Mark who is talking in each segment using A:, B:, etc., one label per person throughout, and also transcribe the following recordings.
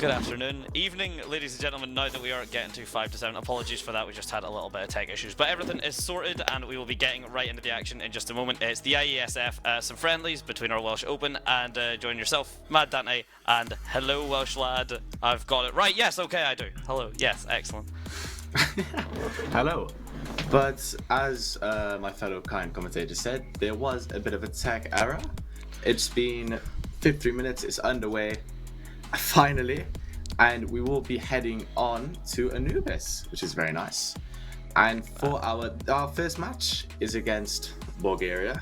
A: Good afternoon, evening, ladies and gentlemen. Now that we are getting to 5 to 7, apologies for that, we just had a little bit of tech issues, but everything is sorted and we will be getting right into the action in just a moment. It's the IESF, some friendlies between our Welsh Open, and join yourself, Maddante, and hello Welshlaad. I've got it right, yes, okay, I do. Hello, yes, excellent.
B: Hello. But as my fellow kind commentator said, there was a bit of a tech error. It's been 53 minutes, it's underway, finally, and we will be heading on to Anubis, which is very nice. And for our first match is against Bulgaria.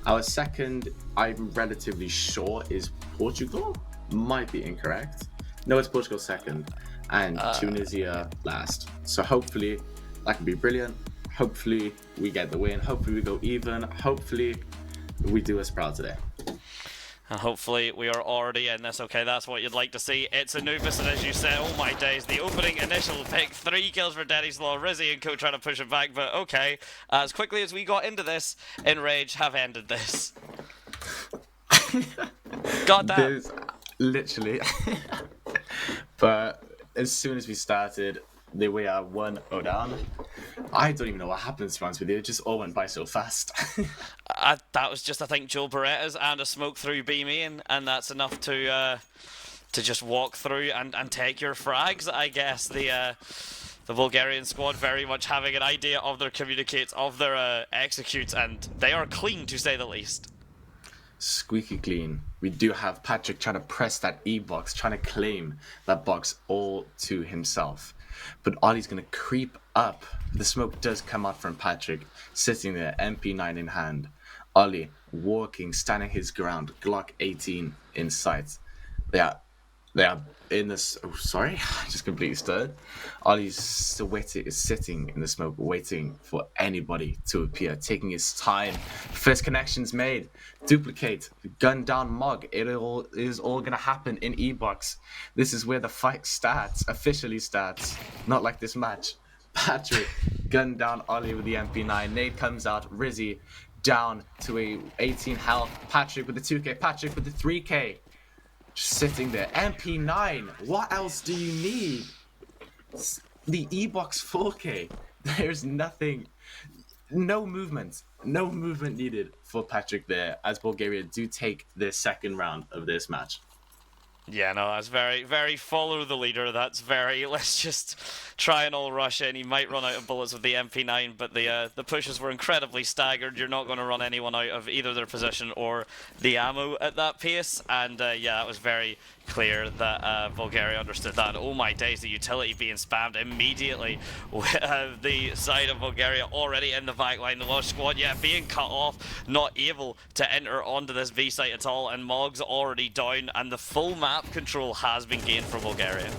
B: Our second, I'm relatively sure, is Portugal. Might be incorrect. No, it's Portugal second, and Tunisia last. So hopefully that can be brilliant. Hopefully we get the win. Hopefully we go even. Hopefully we do us proud today.
A: And hopefully we are already in this. Okay, that's what you'd like to see. It's Anubis, and as you said, oh my days, the opening initial pick, 3 kills for Denny's Law. Rizzy and co trying to push it back, but okay. As quickly as we got into this, Enrage have ended this. God damn.
B: There's literally. But as soon as we started, we are 1-0 down. I don't even know what happened, to be honest with you. It just all went by so fast.
A: That was just, I think, Joel Beretta's and a smoke through B main, and that's enough to just walk through and take your frags. I guess the Bulgarian squad very much having an idea of their communicates, of their executes, and they are clean to say the least.
B: Squeaky clean. We do have Patrick trying to press that E box, trying to claim that box all to himself. But Ollie's going to creep up. The smoke does come out from Patrick, sitting there, MP9 in hand. Ollie walking, standing his ground, Glock 18 in sight. They are in this. Oh, sorry, I just completely stirred. Ollie's sitting in the smoke, waiting for anybody to appear, taking his time. First connections made. Duplicate, gun down Mog. It is all gonna happen in E-Box. This is where the fight starts, officially starts. Not like this match. Patrick, gun down Ollie with the MP9. Nade comes out. Rizzy down to a 18 health. Patrick with the 2K. Patrick with the 3K. Just sitting there. MP9. What else do you need? The E-Box 4K. There's nothing. No movement. No movement needed for Patrick there, as Bulgaria do take their second round of this match.
A: Yeah, no, that's very, very follow the leader. That's very, let's just try and all rush in. He might run out of bullets with the MP9, but the pushes were incredibly staggered. You're not going to run anyone out of either their position or the ammo at that pace. And yeah, it was very clear that Bulgaria understood that. And oh my days, the utility being spammed immediately with the side of Bulgaria already in the back line. The Welsh squad, yeah, being cut off, not able to enter onto this B site at all. And Mog's already down, and the full map control has been gained for Bulgaria.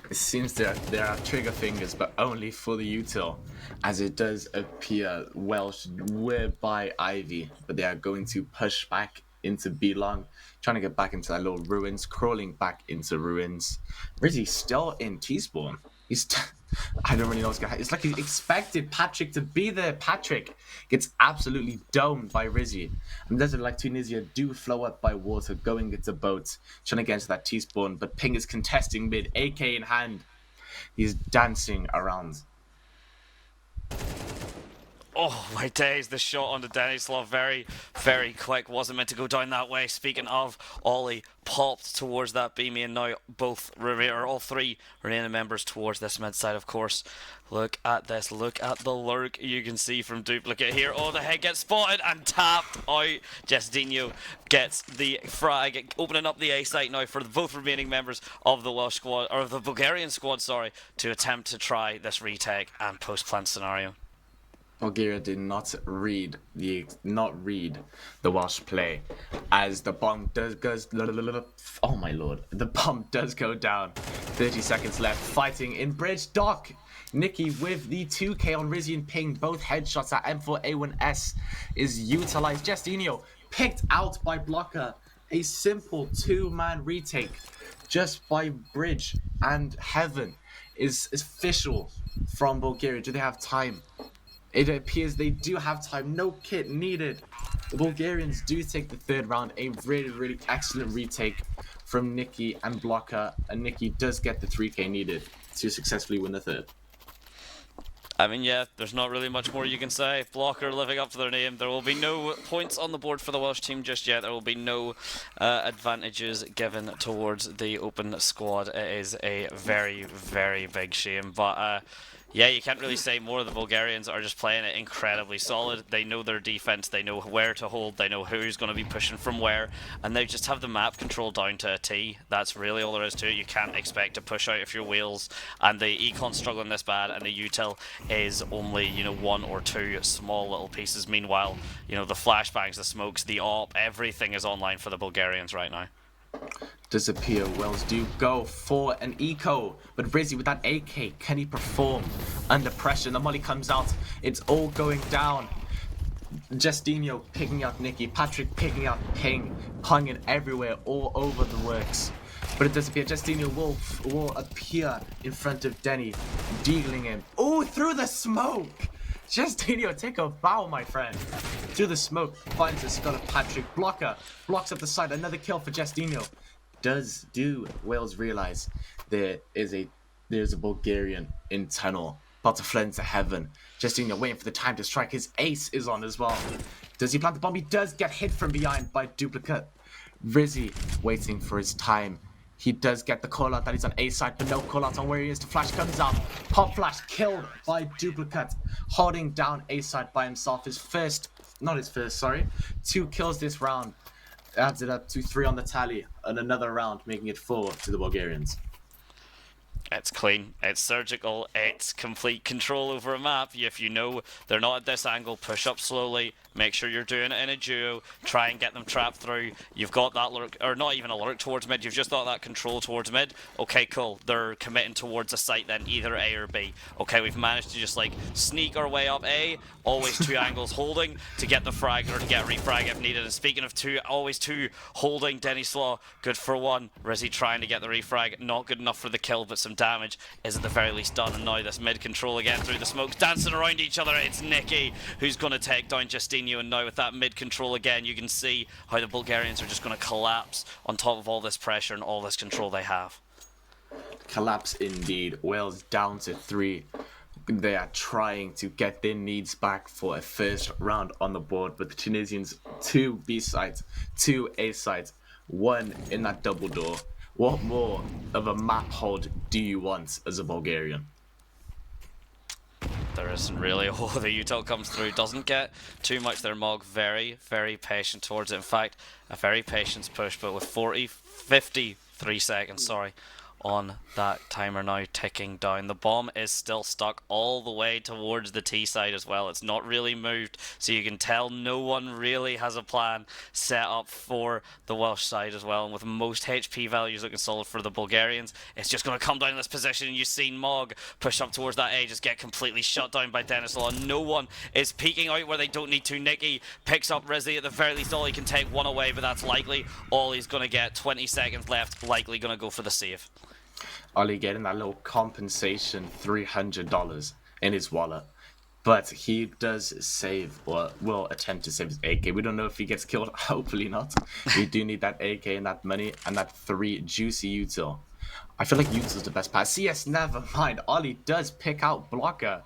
B: It seems there are trigger fingers, but only for the util, as it does appear Welsh were by Ivy, but they are going to push back into B-Long, trying to get back into that little ruins, crawling back into ruins. Rizzy still in T-spawn. I don't really know what's going to happen. It's like he expected Patrick to be there. Patrick gets absolutely domed by Rizzy. And does it like Tunisia do flow up by water, going into boats, trying to get into that T-spawn, but Ping is contesting mid, AK in hand. He's dancing around.
A: Oh my days, the shot onto Denislav, very, very quick. Wasn't meant to go down that way. Speaking of, Ollie popped towards that B main now. All 3 remaining members towards this mid side, of course. Look at this. Look at the lurk you can see from Duplicate here. Oh, the head gets spotted and tapped out. Jestinho gets the frag, opening up the A site now for both remaining members of the Welsh squad, or the Bulgarian squad, sorry, to attempt to try this retake and post-plant scenario.
B: Bulgaria did not read the Welsh play, as the bomb goes. Oh my lord, the bomb does go down. 30 seconds left. Fighting in bridge. Doc, Nikki with the 2K on Rizzy and Ping. Both headshots at M4A1S is utilized. Jestinho picked out by Blocker. A simple 2-man retake just by bridge, and Heaven is official from Bulgaria. Do they have time? It appears they do have time. No kit needed. The Bulgarians do take the third round, a really, really excellent retake from Nikki and Blocker, and Nikki does get the 3k needed to successfully win the third.
A: I mean, yeah, there's not really much more you can say. Blocker living up to their name. There will be no points on the board for the Welsh team just yet. There will be no advantages given towards the open squad. It is a very, very big shame. But yeah, you can't really say more. The Bulgarians are just playing it incredibly solid. They know their defense. They know where to hold. They know who's going to be pushing from where. And they just have the map control down to a T. That's really all there is to it. You can't expect to push out if you're Wales. And the Econ's struggling this bad. And the Util is only, one or two small little pieces. Meanwhile, the flashbangs, the smokes, the AWP, everything is online for the Bulgarians right now.
B: Disappear. Wales do go for an eco, but Rizzy with that AK, can he perform under pressure? The molly comes out. It's all going down. Justinho picking out Nikki, Patrick picking out Ping, punging everywhere, all over the works. But it disappear. Justinho will appear in front of Denny, deagling him. Oh, through the smoke! Justinho, take a bow, my friend. Through the smoke, finds the skull of Patrick. Blocker blocks up the side. Another kill for Justinho. Do Wales realize there's a Bulgarian in tunnel, about to fly into heaven? Justinho waiting for the time to strike. His ace is on as well. Does he plant the bomb? He does get hit from behind by Duplicate. Rizzy waiting for his time. He does get the call out that he's on A side, but no call out on where he is. The flash comes out. Pop flash killed by Duplicate, holding down A side by himself. Two kills this round. Adds it up to 3 on the tally, and another round, making it 4 to the Bulgarians.
A: It's clean, it's surgical, it's complete control over a map. If you know they're not at this angle, push up slowly, make sure you're doing it in a duo, try and get them trapped through. You've got that lurk, or not even a lurk towards mid, you've just got that control towards mid. Okay, cool, they're committing towards a site then, either A or B. Okay, we've managed to just sneak our way up A, always 2 angles holding to get the frag or to get refrag if needed. And speaking of 2, always 2 holding. Denny Slaw, good for 1. Rizzy trying to get the refrag, not good enough for the kill, but some damage is at the very least done. And now this mid control again through the smokes, dancing around each other. It's Nikki who's going to take down Justinho, and now with that mid control again, you can see how the Bulgarians are just going to collapse on top of all this pressure and all this control they have.
B: Collapse indeed. Wales down to 3. They are trying to get their needs back for a first round on the board, but the Tunisians 2 B sides, 2 A sides, 1 in that double door. What more of a map hold do you want as a Bulgarian?
A: There isn't really. Oh, the util comes through, doesn't get too much there. Mog very, very patient towards it. In fact, a very patient push, but with 53 seconds, on that timer now ticking down. The bomb is still stuck all the way towards the T side as well. It's not really moved, so you can tell no one really has a plan set up for the Welsh side as well. And with most HP values looking solid for the Bulgarians, it's just going to come down in this position. And you've seen Mog push up towards that A, just get completely shut down by Dennis Law. No one is peeking out where they don't need to. Nicky picks up Rizzy. At the very least, all he can take 1 away, but that's likely all he's going to get. 20 seconds left, likely going to go for the save.
B: Ollie getting that little compensation, $300 in his wallet. But he does save, or will attempt to save his AK. We don't know if he gets killed. Hopefully not. We do need that AK and that money and that 3 juicy util. I feel like util's the best pass. CS, never mind. Ollie does pick out Blocker.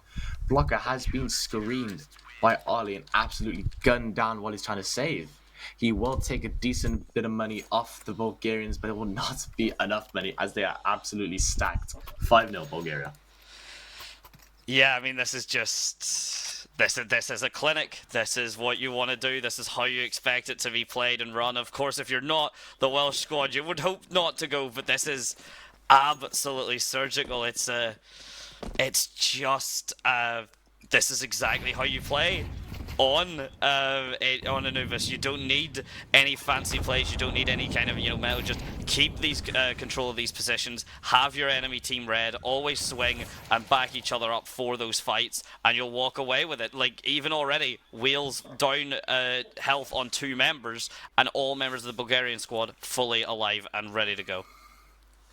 B: Blocker has been screened by Ollie and absolutely gunned down while he's trying to save. He will take a decent bit of money off the Bulgarians, but it will not be enough money as they are absolutely stacked. 5-0 Bulgaria.
A: Yeah, I mean, this is just... This is a clinic. This is what you want to do. This is how you expect it to be played and run. Of course, if you're not the Welsh squad, you would hope not to go, but this is absolutely surgical. It's just... this is exactly how you play on Anubis. You don't need any fancy plays. You don't need any kind of metal. Just keep these control of these positions. Have your enemy team red. Always swing and back each other up for those fights, and you'll walk away with it. Like even already, Wales down health on 2 members, and all members of the Bulgarian squad fully alive and ready to go.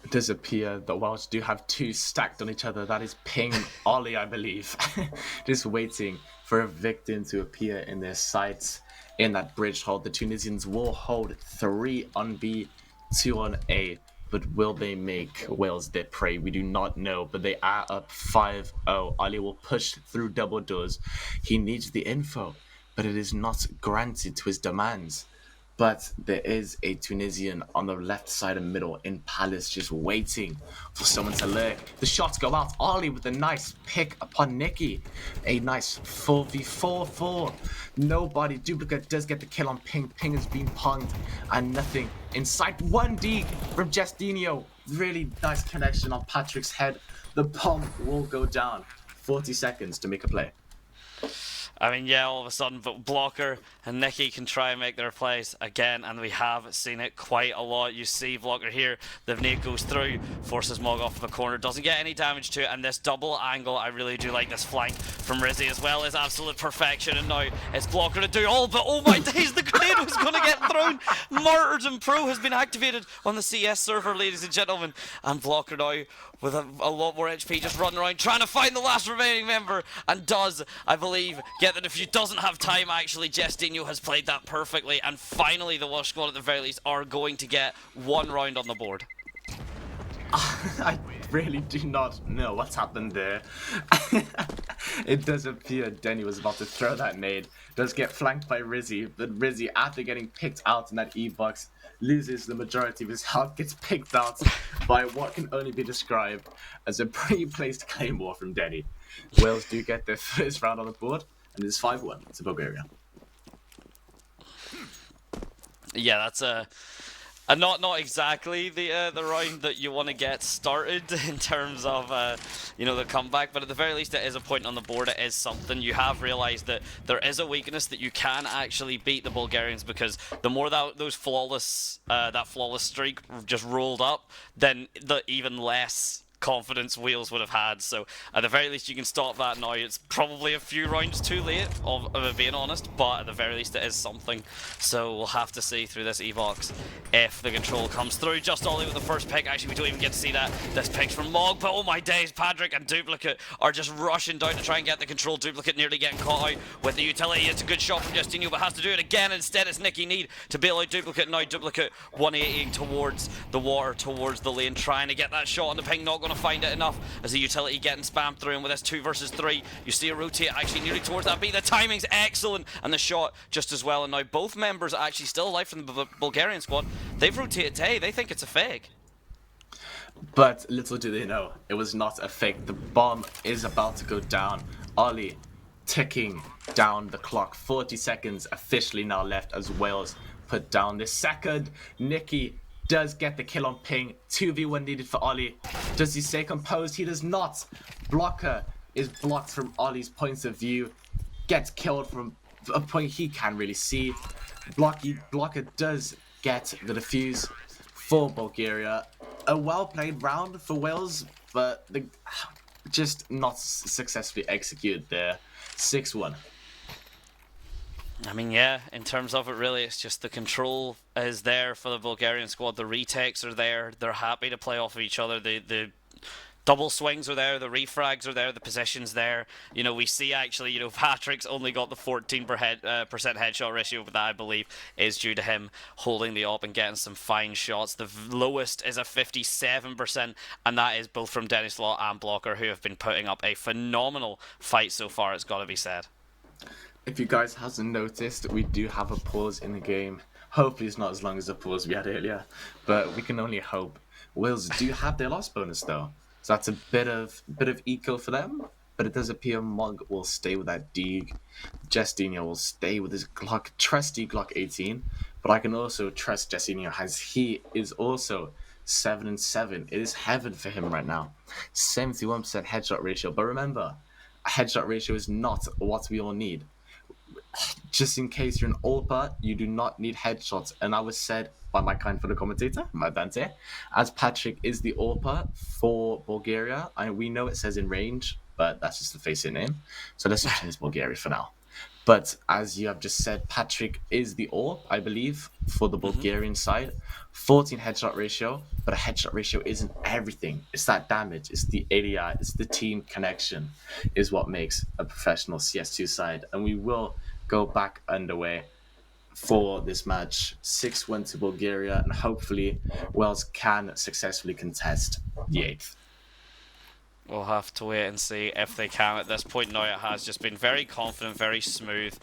B: Disappear. The Welsh do have 2 stacked on each other. That is Ping Ollie, I believe. Just waiting for a victim to appear in their sights. in that bridge hold. The Tunisians will hold 3 on B, 2 on A. But will they make Wales their prey? We do not know, but they are up 5-0. Ali will push through double doors. He needs the info, but it is not granted to his demands. But there is a Tunisian on the left side and middle in Palace just waiting for someone to lurk. The shots go out. Ali with a nice pick upon Nicky. A nice 4v4. Nobody. Duplicate does get the kill on Ping. Ping has been ponged and nothing. Inside 1D from Justinho. Really nice connection on Patrick's head. The bomb will go down. 40 seconds to make a play.
A: I mean, yeah, all of a sudden, but Blocker and Nicky can try and make their plays again, and we have seen it quite a lot. You see Blocker here, the nade goes through, forces Mog off of the corner, doesn't get any damage to it, and this double angle, I really do like this flank from Rizzy as well, is absolute perfection, and now it's Blocker to do all, but oh my days, the grenade was going to get thrown! Martyrdom Pro has been activated on the CS server, ladies and gentlemen, and Blocker now with a lot more HP, just running around trying to find the last remaining member, and does, I believe, get the defuse. Doesn't have time, actually. Justinho has played that perfectly, and finally the Welsh squad at the very least are going to get 1 round on the board.
B: I really do not know what's happened there. It does appear Denny was about to throw that nade. Does get flanked by Rizzy, but Rizzy, after getting picked out in that E-box, loses the majority of his health, gets picked out by what can only be described as a pre-placed claymore from Denny. Wales do get their first round on the board, and it's 5-1 to Bulgaria.
A: Yeah, that's not exactly the round that you want to get started in terms of the comeback, but at the very least it is a point on the board. It is something. You have realized that there is a weakness, that you can actually beat the Bulgarians, because the more that flawless streak just rolled up, then the even less confidence Wales would have had. So at the very least you can stop that now. It's probably a few rounds too late, of it being honest, but at the very least it is something. So we'll have to see through this Evox if the control comes through. Just Ollie with the first pick. Actually, we don't even get to see that. This pick's from Mog, but oh my days, Patrick and Duplicate are just rushing down to try and get the control. Duplicate nearly getting caught out with the utility. It's a good shot from Justinho, but has to do it again. Instead it's Nicky Need to bail out Duplicate. Now Duplicate 180ing towards the water, towards the lane, trying to get that shot on the ping. Not going to find it enough as the utility getting spammed through, and with this 2 versus 3 you see a rotate actually nearly towards that B. The timing's excellent and the shot just as well, and now both members are actually still alive from the Bulgarian squad. They've rotated to A. They think it's a fake.
B: But little do they know, it was not a fake. The bomb is about to go down. Ollie ticking down the clock. 40 seconds officially now left as Wales put down this second. Nicky does get the kill on Ping. 2v1 needed for Ollie. Does he stay composed? He does not. Blocker is blocked from Ollie's point of view. Gets killed from a point he can't really see. Blocker does get the defuse for Bulgaria. A well-played round for Wales, but just not successfully executed there. 6-1.
A: I mean, yeah, in terms of it, really, it's just the control is there for the Bulgarian squad. The retakes are there. They're happy to play off of each other. The double swings are there. The refrags are there. The position's there. You know, we see actually, Patrick's only got the 14% headshot ratio, but that, I believe, is due to him holding the op and getting some fine shots. The lowest is a 57%, and that is both from Dennis Law and Blocker, who have been putting up a phenomenal fight so far, it's got to be said.
B: If you guys hasn't noticed, we do have a pause in the game. Hopefully it's not as long as the pause we had earlier, but we can only hope. Wales do have their loss bonus though, so that's a bit of eco for them. But it does appear Mog will stay with that Deeg. Justinho will stay with his Glock, trusty Glock 18. But I can also trust Justinho as he is also 7-7. It is heaven for him right now. 71% headshot ratio. But remember, a headshot ratio is not what we all need. Just in case you're an AWPer, you do not need headshots. And I was said by my kind fellow commentator, Maddante, as Patrick is the AWPer for Bulgaria. We know it says in range, but that's just the face-it name. So let's just change Bulgaria for now. But as you have just said, Patrick is the AWP, I believe, for the Bulgarian side. 14 headshot ratio, but a headshot ratio isn't everything. It's that damage, it's the ADI, it's the team connection is what makes a professional CS2 side. And we will go back underway for this match. 6-1 to Bulgaria, and hopefully Wales can successfully contest the 8th.
A: We'll have to wait and see if they can. At this point now, it has just been very confident, very smooth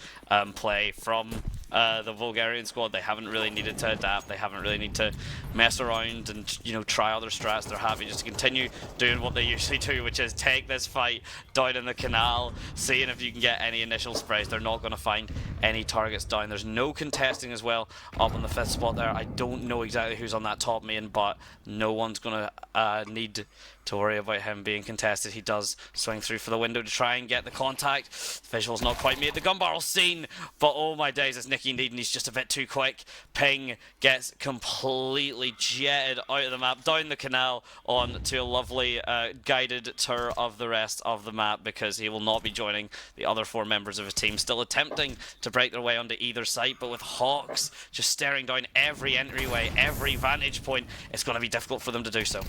A: play from the Bulgarian squad. They haven't really needed to adapt. They haven't really needed to mess around and, you know, try other strats. They're happy just to continue doing what they usually do, which is take this fight down in the canal, seeing if you can get any initial sprays. They're not going to find any targets down. There's no contesting as well up on the 5th spot there. I don't know exactly who's on that top main, but no one's going to need to worry about him being contested. He does swing through for the window to try and get the contact. Visual's not quite made. The gun barrel's seen, but oh my days, it's Nicky Needon. He's just a bit too quick. Ping gets completely jetted out of the map, down the canal, on to a lovely guided tour of the rest of the map, because he will not be joining the other 4 members of his team. Still attempting to break their way onto either side, but with Hawks just staring down every entryway, every vantage point, it's going to be difficult for them to do so.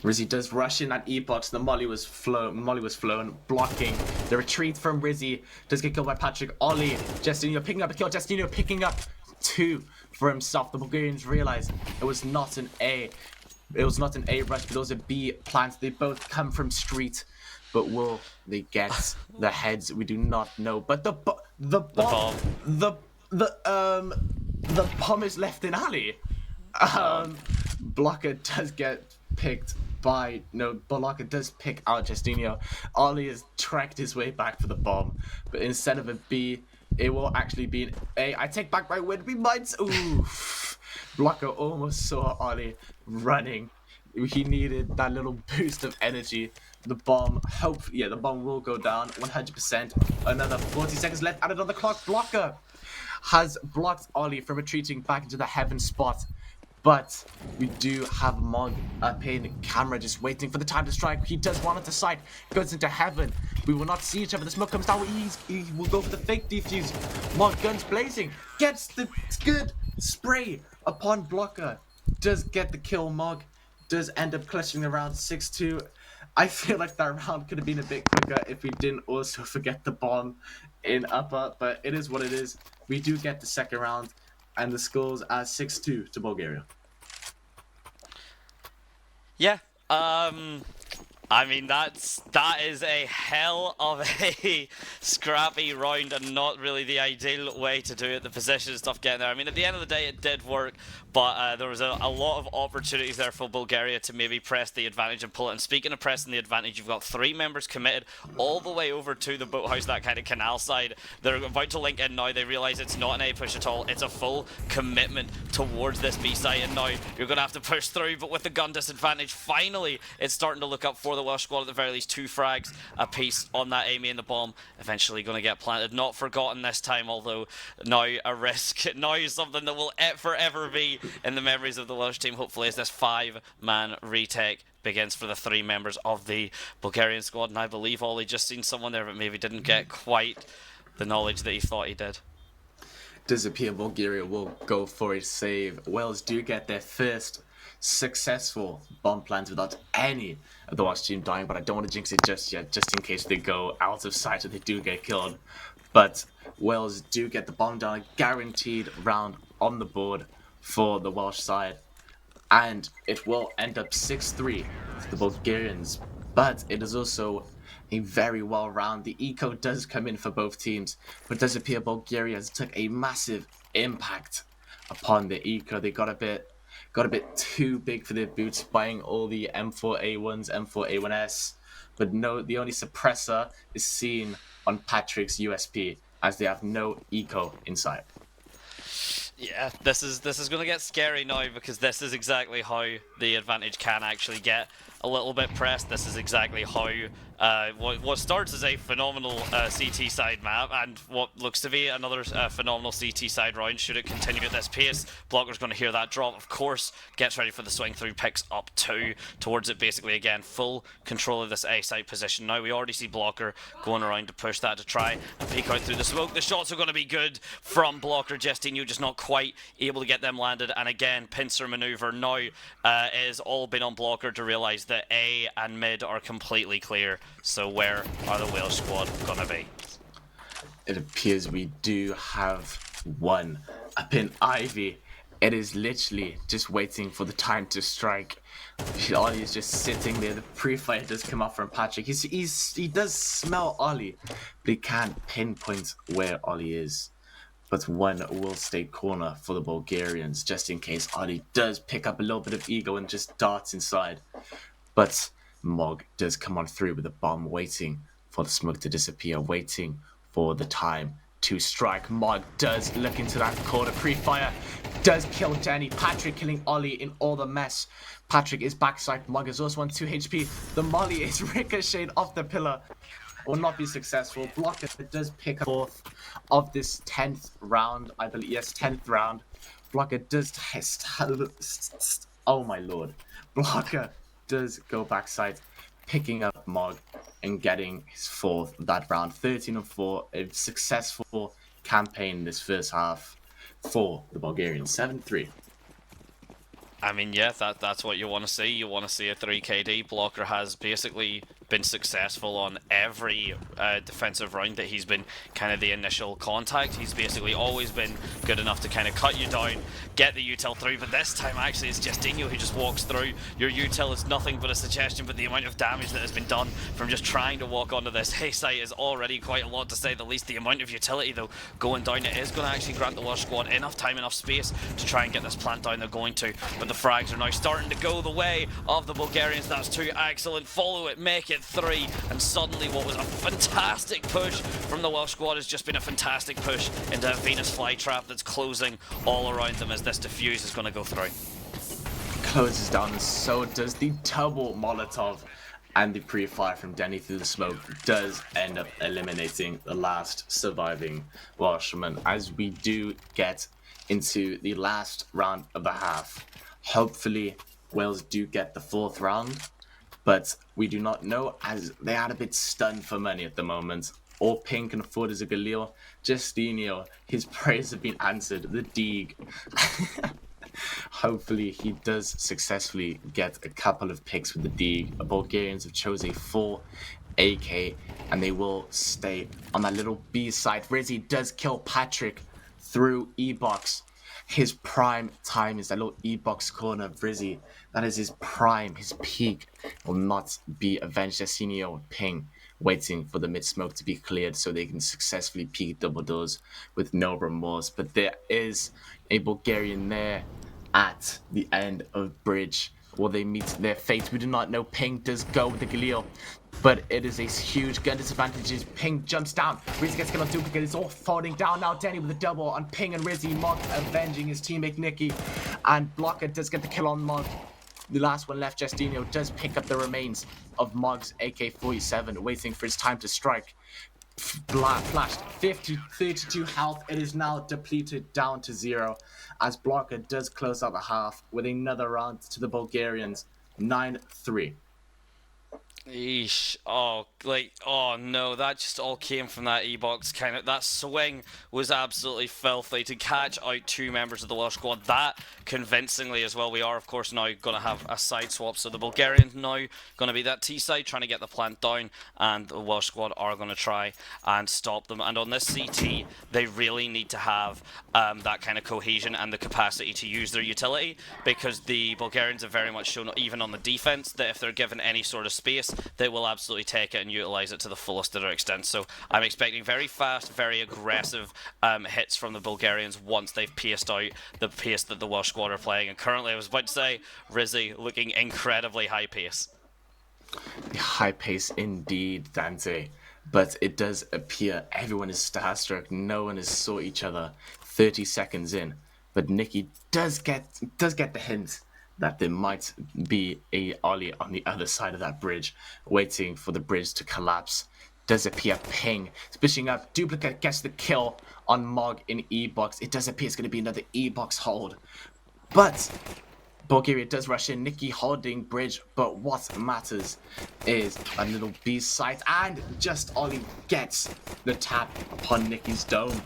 B: Rizzy does rush in at E-box. The Molly was flown, blocking the retreat from Rizzy. Does get killed by Patrick. Ollie, Justinio picking up a kill. Justinio picking up 2 for himself. The Bulgarians realize it was not an A. It was not an A rush, but it was a B plant. They both come from street, but will they get the heads? We do not know. But the bomb is left in alley. Blocker does get picked by Blocker does pick out Justinio. Ollie has tracked his way back for the bomb, but instead of a B, it will actually be an A. I take back my win. We might. Ooh, Blocker almost saw Ollie running. He needed that little boost of energy. The bomb, hopefully, the bomb will go down 100%. Another 40 seconds left. Added on the clock. Blocker has blocked Ollie from retreating back into the heaven spot. But we do have Mog up in camera, just waiting for the time to strike. He does one at the side, goes into heaven. We will not see each other. The smoke comes down. He will go for the fake defuse. Mog, guns blazing, gets the good spray upon Blocker. Does get the kill. Mog does end up clutching the round 6-2. I feel like that round could have been a bit quicker if we didn't also forget the bomb in upper, but it is what it is. We do get the second round, and the scores are 6-2 to Bulgaria.
A: Yeah, I mean, that is a hell of a scrappy round, and not really the ideal way to do it. The position stuff getting there. I mean, at the end of the day, it did work, but there was a lot of opportunities there for Bulgaria to maybe press the advantage and pull it. And speaking of pressing the advantage, you've got 3 members committed all the way over to the boathouse, that kind of canal side. They're about to link in now. They realize it's not an A push at all. It's a full commitment towards this B site, and now you're going to have to push through, but with the gun disadvantage, finally, it's starting to look up for the Welsh squad. At the very least, 2 frags apiece on that Amy, and the bomb eventually going to get planted. Not forgotten this time, although now a risk. Now something that will forever be in the memories of the Welsh team, hopefully, as this 5-man retake begins for the 3 members of the Bulgarian squad. And I believe Ollie just seen someone there, but maybe didn't get quite the knowledge that he thought he did.
B: Does appear Bulgaria will go for a save. Wales do get their first successful bomb plant without any of the Welsh team dying, but I don't want to jinx it just yet, just in case they go out of sight or they do get killed. But Wales do get the bomb down, a guaranteed round on the board for the Welsh side, and it will end up 6-3 to the Bulgarians. But it is also a very well round. The eco does come in for both teams, but it does appear Bulgaria has took a massive impact upon the eco. They got a bit too big for their boots, buying all the M4A1s, M4A1S, but no, the only suppressor is seen on Patrick's USP, as they have no eco inside.
A: Yeah, this is going to get scary now, because this is exactly how the advantage can actually get a little bit pressed. This is exactly how what starts as a phenomenal CT side map, and what looks to be another phenomenal CT side round, should it continue at this pace. Blocker's going to hear that drop, of course, gets ready for the swing through, picks up 2 towards it, basically again full control of this A side position. Now we already see Blocker going around to push that, to try and peek out through the smoke. The shots are going to be good from Blocker. Justinio just not quite able to get them landed, and again pincer maneuver now is all been on Blocker to realize that A and mid are completely clear. So where are the Welsh squad gonna be?
B: It appears we do have one up in Ivy. It is literally just waiting for the time to strike. Ollie is just sitting there. The pre-fire does come up from Patrick. He does smell Ollie, but he can't pinpoint where Ollie is. But one will stay corner for the Bulgarians, just in case Ollie does pick up a little bit of ego and just darts inside. But Mog does come on through with a bomb, waiting for the smoke to disappear, waiting for the time to strike. Mog does look into that corner. Pre-fire does kill Danny. Patrick killing Ollie in all the mess. Patrick is backside. Mog is also on 2 HP. The molly is ricocheted off the pillar. Will not be successful. Blocker does pick up 4th of this 10th round. I believe, yes, 10th round. Blocker does test. Oh my lord. Blocker does go backside, picking up Mog and getting his 4th that round. 13-4, a successful campaign this first half for the Bulgarians. 7-3.
A: I mean, yeah, that's what you want to see. You want to see a 3KD. Blocker has basically been successful on every defensive round that he's been kind of the initial contact. He's basically always been good enough to kind of cut you down, get the util through, but this time actually it's Justinho who just walks through. Your util is nothing but a suggestion, but the amount of damage that has been done from just trying to walk onto this hay site is already quite a lot, to say the least. The amount of utility though going down, it is going to actually grant the Welsh squad enough time, enough space to try and get this plant down. They're going to, but the frags are now starting to go the way of the Bulgarians. That's 2, excellent, follow it, make it 3, and suddenly what was a fantastic push from the Welsh squad has just been a fantastic push into a Venus flytrap that's closing all around them as this defuse is going to go through.
B: Closes down, and so does the double Molotov, and the pre-fire from Denny through the smoke does end up eliminating the last surviving Welshman, as we do get into the last round of the half. Hopefully Wales do get the 4th round, but we do not know, as they are a bit stunned for money at the moment. All Pink can afford is a Galil. Justinho, his prayers have been answered. The Deeg. Hopefully he does successfully get a couple of picks with the Deeg. The Bulgarians have chosen a 4 AK, and they will stay on that little B side. Rizzy does kill Patrick through E-Box. His prime time is that little E-Box corner of Rizzy. That is his prime, his peak. Will not be avenged. Justinho Ping waiting for the mid-smoke to be cleared so they can successfully peek double doors with no remorse. But there is a Bulgarian there at the end of bridge. Will they meet their fate? We do not know. Ping does go with the Galil, but it is a huge gun disadvantage. Ping jumps down. Rizzy gets killed on duplicate. It's all falling down now. Denny with a double on Ping and Rizzy. Mog avenging his teammate Nicky, and Blocker does get the kill on Mog. The last one left, Justinho, does pick up the remains of Mog's AK-47, waiting for his time to strike. Flashed 32 health. It is now depleted down to 0, as Blocker does close out the half with another round to the Bulgarians. 9-3.
A: Eesh. Oh no, that just all came from that E-Box kind of, that swing was absolutely filthy to catch out 2 members of the Welsh squad that convincingly as well. We are of course now going to have a side swap, so the Bulgarians now going to be that T side trying to get the plant down, and the Welsh squad are going to try and stop them. And on this CT they really need to have that kind of cohesion and the capacity to use their utility, because the Bulgarians have very much shown, even on the defense, that if they're given any sort of space, they will absolutely take it and utilize it to the fullest of their extent. So I'm expecting very fast, very aggressive hits from the Bulgarians once they've paced out the pace that the Welsh squad are playing. And currently, I was about to say, Rizzy looking incredibly high pace.
B: High pace indeed, Dante. But it does appear everyone is starstruck. No one has saw each other 30 seconds in. But Nicky does get the hint that there might be a Ollie on the other side of that bridge, waiting for the bridge to collapse. Does appear Ping pushing up. Duplicate gets the kill on Mog in E-Box. It does appear it's going to be another E-Box hold, but Bulgaria does rush in. Nicky holding bridge, but what matters is a little B site, and just Ollie gets the tap upon Nicky's dome.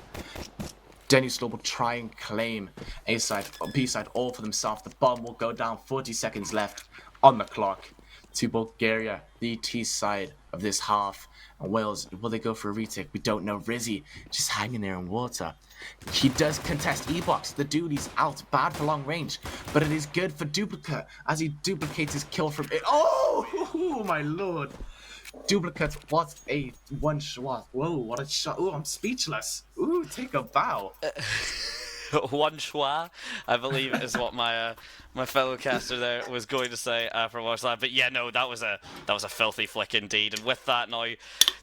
B: Denny Slow will try and claim A side or B side all for themselves. The bomb will go down. 40 seconds left on the clock to Bulgaria. The T side of this half. And Wales, will they go for a retake? We don't know. Rizzy just hanging there in water. He does contest E-Box. The dude, he's out. Bad for long range. But it is good for Duplicate as he duplicates his kill from it. Oh, my lord. Duplicate, what a one shot. Whoa, what a shot. Oh, I'm speechless. Ooh, take a bow.
A: One schwa, I believe, is what my my fellow caster there was going to say for Welshlaad. But yeah, no, that was a filthy flick indeed. And with that now,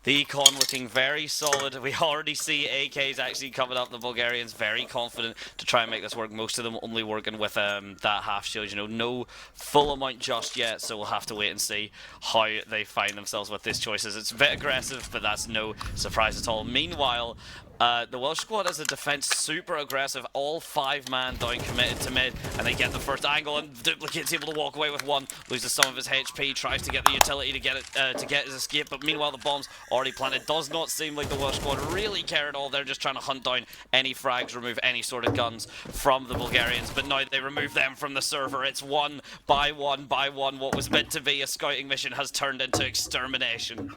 A: the econ looking very solid. We already see AKs actually coming up. The Bulgarians very confident to try and make this work. Most of them only working with that half shield. You know, no full amount just yet. So we'll have to wait and see how they find themselves with these choices. It's a bit aggressive, but that's no surprise at all. Meanwhile, the Welsh squad as a defense, super aggressive, all 5-man down committed to mid, and they get the first angle, and Duplicate's able to walk away with one, loses some of his HP, tries to get the utility to get it to get his escape, but meanwhile the bomb's already planted. Does not seem like the Welsh squad really care at all. They're just trying to hunt down any frags, remove any sort of guns from the Bulgarians, but now they remove them from the server. It's one by one by one. What was meant to be a scouting mission has turned into extermination.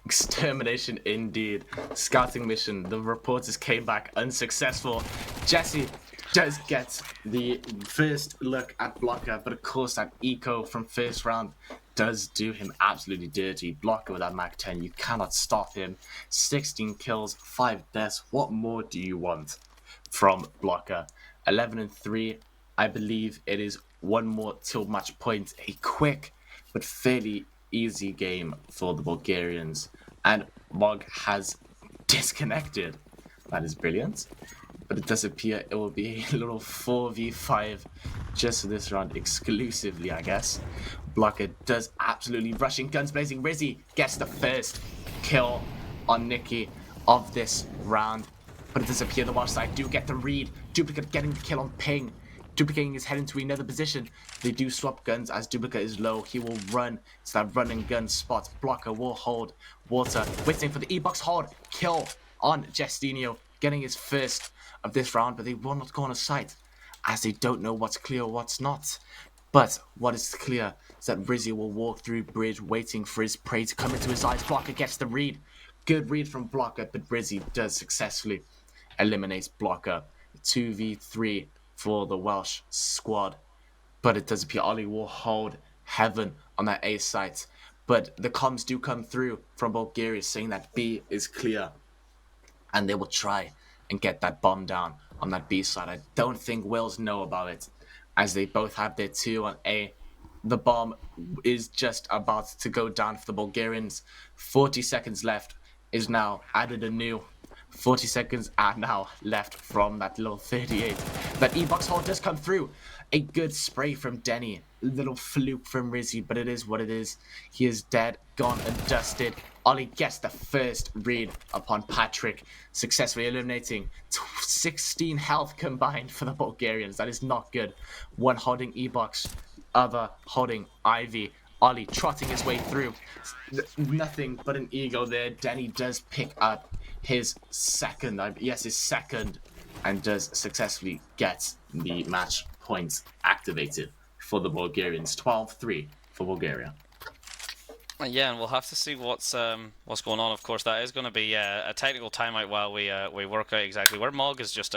B: Extermination indeed. Scouting mission. The reporters came back unsuccessful. Jesse does get the first look at Blocker, but of course that eco from first round does do him absolutely dirty. Blocker with that Mach 10, you cannot stop him. 16 kills, 5 deaths. What more do you want from Blocker? 11-3. I believe it is one more till match point. A quick but fairly easy game for the Bulgarians, and Mog has disconnected. That is brilliant, but it does appear it will be a little 4v5 just for this round exclusively, I guess. Blocker does absolutely rushing, guns blazing. Rizzy gets the first kill on Nikki of this round, but it does appear the Welsh side do get the read. Duplicate getting the kill on Ping, duplicating his head into another position. They do swap guns as Duplicate is low. He will run to that run and gun spot. Blocker will hold water, waiting for the E-Box hold. Kill on Justinio, getting his first of this round, but they will not go on a site as they don't know what's clear or what's not. But what is clear is that Rizzy will walk through bridge, waiting for his prey to come into his eyes. Blocker gets the read. Good read from Blocker, but Rizzy does successfully eliminate Blocker. 2v3 for the Welsh squad, but it does appear Ollie will hold heaven on that A site. But the comms do come through from Bulgaria saying that B is clear, and they will try and get that bomb down on that B side. I don't think Wales know about it, as they both have their 2 on A. The bomb is just about to go down for the Bulgarians. 40 seconds left is now added anew. 40 seconds are now left from that little 38. That E-Box hold does come through. A good spray from Denny. A little fluke from Rizzy, but it is what it is. He is dead, gone and dusted. Ollie gets the first read upon Patrick, successfully eliminating 16 health combined for the Bulgarians. That is not good. One holding E-Box, other holding Ivy. Ollie trotting his way through. Nothing but an ego there. Denny does pick up his second, and does successfully get the match points activated for the Bulgarians. 12-3 for Bulgaria.
A: Yeah, and we'll have to see what's going on. Of course, that is going to be a technical timeout while we work out exactly where Mog has just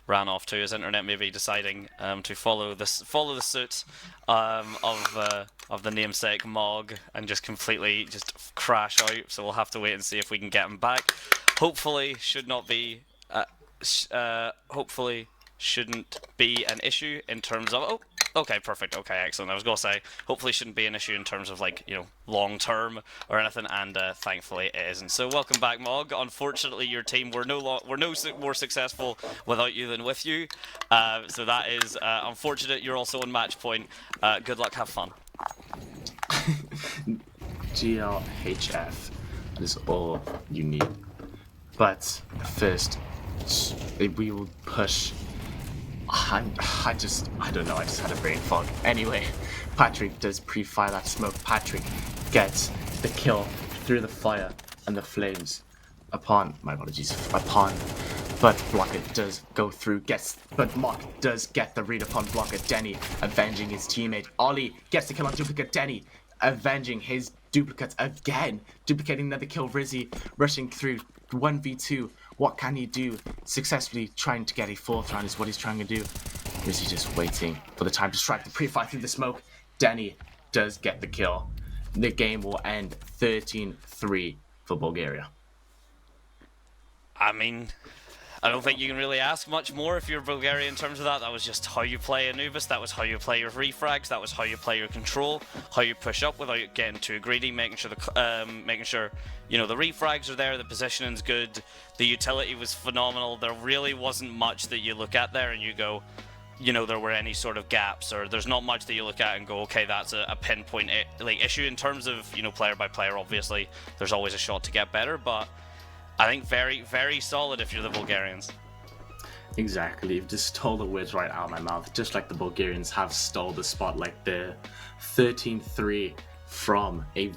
A: ran off to. His internet maybe deciding to follow the suit of the namesake Mog and just completely just crash out. So we'll have to wait and see if we can get him back. Hopefully, shouldn't be an issue in terms of. Oh, okay, perfect. Okay, excellent. I was gonna say, hopefully, shouldn't be an issue in terms of like long term or anything, and thankfully it isn't. So welcome back, Mog. Unfortunately, your team were no more successful without you than with you. So that is unfortunate. You're also on match point. Good luck. Have fun.
B: GLHF. That is all you need. But first, we will push. I don't know, I just had a brain fog. Anyway, Patrick does pre-fire that smoke. Patrick gets the kill through the fire and the flames but Blocker does go through, but Mock does get the read upon Blocker. Denny avenging his teammate. Ollie gets the kill on Duplicate. Denny avenging his duplicate again, duplicating another kill. Rizzy rushing through 1v2. What can he do? Successfully trying to get a 4th round is what he's trying to do. Rizzy just waiting for the time to strike the pre-fire through the smoke. Danny does get the kill. The game will end 13-3 for Bulgaria.
A: I mean, I don't think you can really ask much more if you're Bulgaria in terms of that. That was just how you play Anubis, that was how you play your refrags, that was how you play your control, how you push up without getting too greedy, making sure you know, the refrags are there, the positioning's good, the utility was phenomenal. There really wasn't much that you look at there and you go, you know, there were any sort of gaps, or there's not much that you look at and go, okay, that's a pinpoint issue in terms of, you know, player by player. Obviously there's always a shot to get better, but I think very, very solid if you're the Bulgarians.
B: Exactly, you've just stole the words right out of my mouth. Just like the Bulgarians have stole the spotlight there. 13-3 from a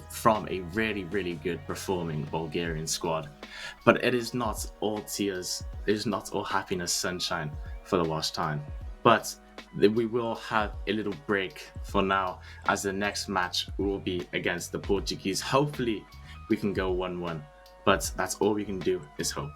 B: really, really good performing Bulgarian squad. But it is not all tears, it is not all happiness, sunshine for the Welsh time. But we will have a little break for now, as the next match will be against the Portuguese. Hopefully we can go 1-1. But that's all we can do is hope.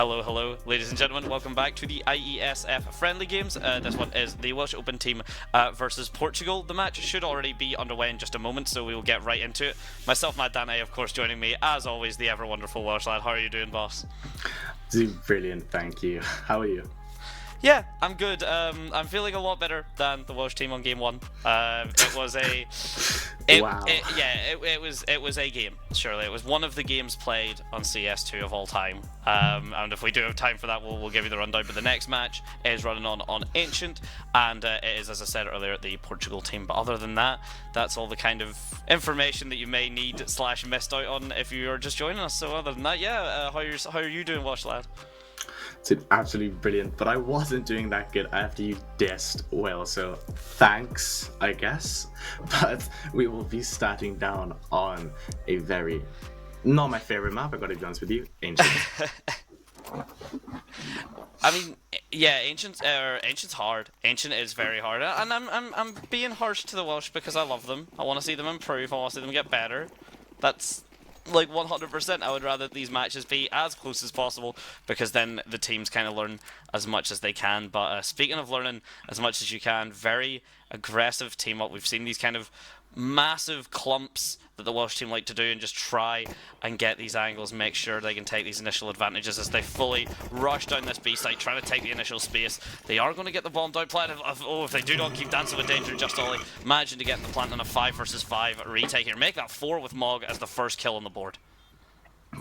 A: Hello, hello, ladies and gentlemen. Welcome back to the IESF friendly games. This one is the Welsh Open team versus Portugal. The match should already be underway in just a moment, so we will get right into it. Myself, Maddante, of course, joining me, as always, the ever wonderful Welshlaad. How are you doing, boss?
B: Doing brilliant, thank you. How are you?
A: Yeah, I'm good. I'm feeling a lot better than the Welsh team on game one. It was a,
B: Wow.
A: it was a game. Surely it was one of the games played on CS2 of all time. And if we do have time for that, we'll give you the rundown. But the next match is running on Ancient, and it is, as I said earlier, the Portugal team. But other than that, that's all the kind of information that you may need / missed out on if you are just joining us. So other than that, yeah, how are you doing, Welshlaad?
B: It's absolutely brilliant, but I wasn't doing that good after you dissed Will, so thanks, I guess. But we will be starting down on a very, not my favorite map, I gotta be honest with you, Ancient.
A: I mean, yeah, Ancient's hard. Ancient is very hard, and I'm being harsh to the Welsh because I love them. I want to see them improve. I want to see them get better. That's like 100%. I would rather these matches be as close as possible because then the teams kind of learn as much as they can. But speaking of learning as much as you can, very aggressive team up. We've seen these kind of massive clumps that the Welsh team like to do and just try and get these angles, make sure they can take these initial advantages as they fully rush down this B site, trying to take the initial space. They are going to get the bomb down plant. If they do not keep dancing with danger, just Ollie managing to get the plant on a 5 versus 5 retake here. Make that 4 with Mog as the first kill on the board.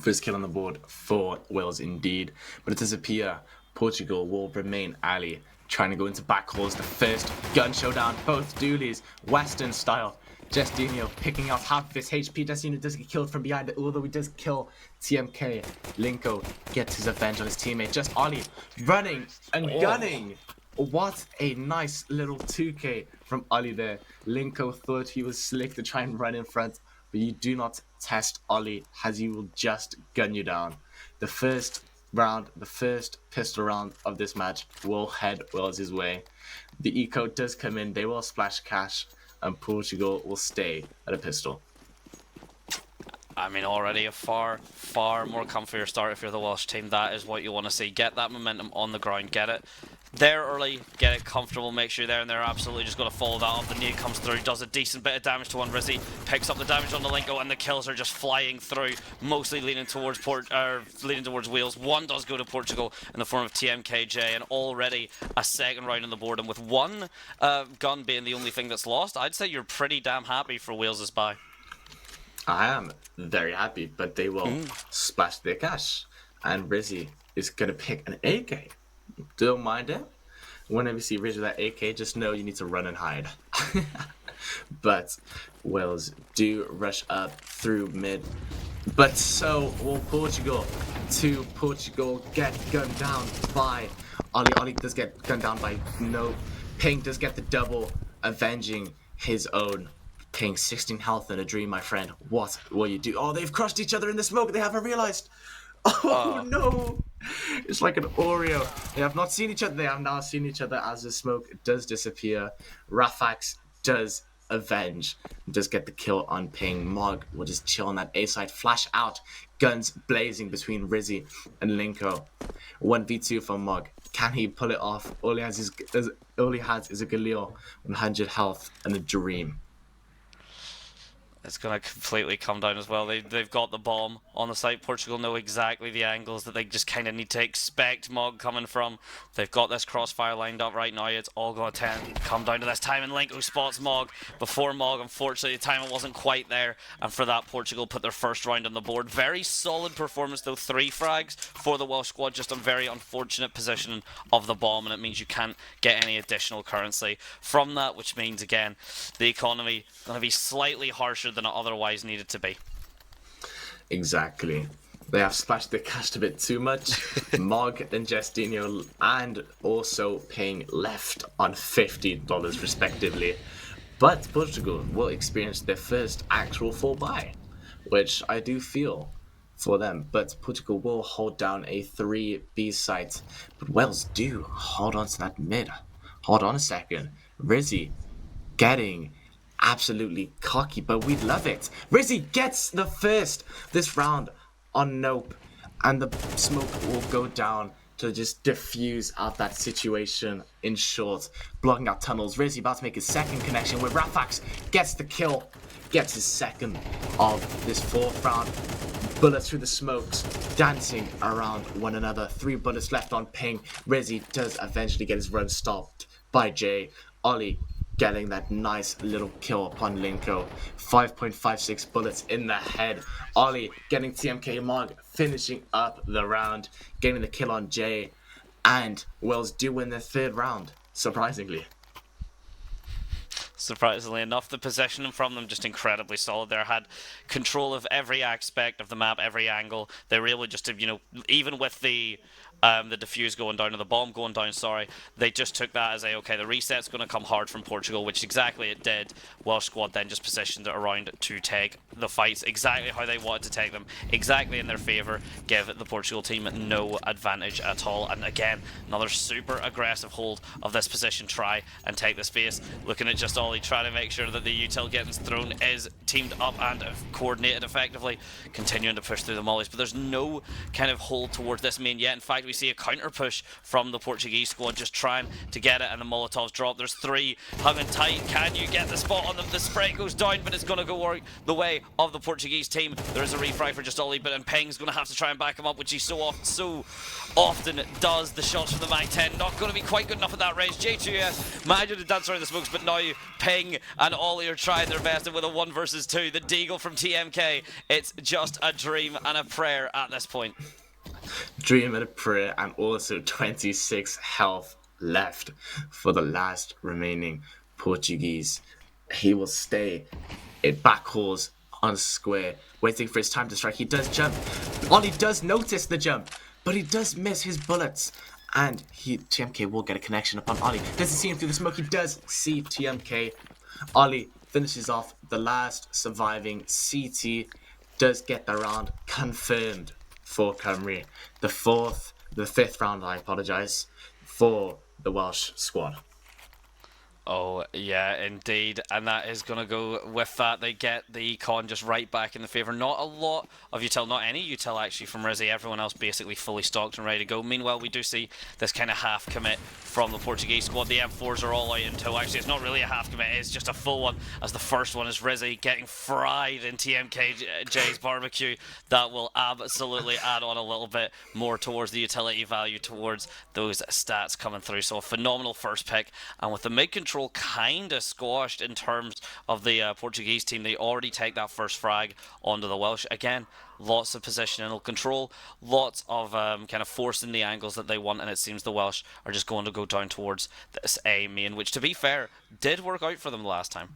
B: First kill on the board for Wales indeed, but it does appear Portugal will remain ally, trying to go into backhauls. The first gun showdown, both dualies, Western style. Justinho picking up half of his HP. Justinho does get killed from behind, although he does kill TMK. Linko gets his revenge on his teammate. Just Ollie running and gunning. What a nice little 2K from Ollie there. Linko thought he was slick to try and run in front, but you do not test Ollie as he will just gun you down. The first round, the first pistol round of this match will head Wales' way. The eco does come in, they will splash cash, and Portugal will stay at a pistol.
A: I mean, already a far more comfier start if you're the Welsh team. That is what you want to see. Get that momentum on the ground, get it there early, get it comfortable, make sure you're there, and they're absolutely just going to follow that up. The nade comes through, does a decent bit of damage to one Rizzy, picks up the damage on the Linko, and the kills are just flying through, mostly leaning towards Wales. One does go to Portugal in the form of TMKJ, and already a second round on the board, and with one gun being the only thing that's lost, I'd say you're pretty damn happy for Wales' bye.
B: I am very happy, but they will splash their cash, and Rizzy is going to pick an AK. Don't mind it. Whenever you see Rizzy with that AK, just know you need to run and hide. But Wales do rush up through mid. But so will Portugal. Portugal get gunned down by Ollie. Ollie does get gunned down by no. Ping does get the double, avenging his own. Ping 16 health and a dream, my friend. What will you do? Oh, they've crushed each other in the smoke. They haven't realized. Oh no! It's like an Oreo. They have not seen each other. They have now seen each other as the smoke does disappear. Rafax does avenge, does get the kill on Ping. Mog will just chill on that A side. Flash out. Guns blazing between Rizzy and Linko. 1v2 for Mog. Can he pull it off? All he has is a Galil, 100 health, and a dream.
A: It's going to completely come down as well. They've got the bomb on the site. Portugal know exactly the angles that they just kind of need to expect Mog coming from. They've got this crossfire lined up right now. It's all going to come down to this time. And Linko spots Mog before Mog. Unfortunately, the timing wasn't quite there. And for that, Portugal put their first round on the board. Very solid performance, though. 3 frags for the Welsh squad. Just a very unfortunate positioning of the bomb. And it means you can't get any additional currency from that, which means, again, the economy going to be slightly harsher than it otherwise needed to be.
B: Exactly. They have splashed their cash a bit too much. Mog and Justinho and also Ping left on $50 respectively. But Portugal will experience their first actual full buy, which I do feel for them. But Portugal will hold down a 3B site. But Wales do hold on to that mid. Hold on a second. Rizzy getting absolutely cocky, but we love it. Rizzy gets the first this round on Nope, and the smoke will go down to just diffuse out that situation in short, blocking out tunnels. Rizzy about to make his second connection where Rafax gets the kill, gets his second of this fourth round. Bullets through the smokes, dancing around one another. 3 bullets left on ping. Rizzy does eventually get his run stopped by Jay. Ollie getting that nice little kill upon Linko. 5.56 bullets in the head. Ollie getting TMK Mog, finishing up the round, getting the kill on Jay. And Wells do win the third round, surprisingly.
A: Surprisingly enough, the possession from them just incredibly solid. They had control of every aspect of the map, every angle. They were able just to, even with the defuse going down, or the bomb going down, sorry, they just took that as okay, the reset's going to come hard from Portugal, which exactly it did. Welsh squad then just positioned it around to take the fights exactly how they wanted to take them, exactly in their favour, give the Portugal team no advantage at all. And again, another super aggressive hold of this position, try and take the space. Looking at just Ollie trying to make sure that the util getting thrown is teamed up and coordinated effectively, continuing to push through the mollies, but there's no kind of hold towards this main yet. In fact, we see a counter push from the Portuguese squad just trying to get it, and the Molotovs drop. There's 3 hugging tight. Can you get the spot on them? The spray goes down, but it's going to go the way of the Portuguese team. There is a refrag for just Ollie, but and Peng's going to have to try and back him up, which he so often does. The shots from the Mag 10 not going to be quite good enough at that range. J2S managed to dance around the smokes, but now Peng and Ollie are trying their best, and with a 1 versus 2, the Deagle from TMK, it's just a dream and a prayer at this point.
B: Dream and a prayer, and also 26 health left for the last remaining Portuguese. He will stay in backhauls on square, waiting for his time to strike. He does jump. Ollie does notice the jump, but he does miss his bullets. And TMK will get a connection upon Ollie. Doesn't see him through the smoke. He does see TMK. Ollie finishes off the last surviving CT. Does get the round confirmed for Cymru. The fifth round, I apologise, for the Welsh squad.
A: Oh, yeah, indeed. And that is going to go with that. They get the con just right back in the favour. Not a lot of util, not any util actually from Rizzy. Everyone else basically fully stocked and ready to go. Meanwhile, we do see this kind of half commit from the Portuguese squad. The M4s are all out in tow. Actually, it's not really a half commit, it's just a full one, as the first one is Rizzy getting fried in TMKJ's barbecue. That will absolutely add on a little bit more towards the utility value, towards those stats coming through. So a phenomenal first pick, and with the mid-control kind of squashed in terms of the Portuguese team, they already take that first frag onto the Welsh. Again, lots of positional control, lots of kind of forcing the angles that they want, and it seems the Welsh are just going to go down towards this A main, which, to be fair, did work out for them last time.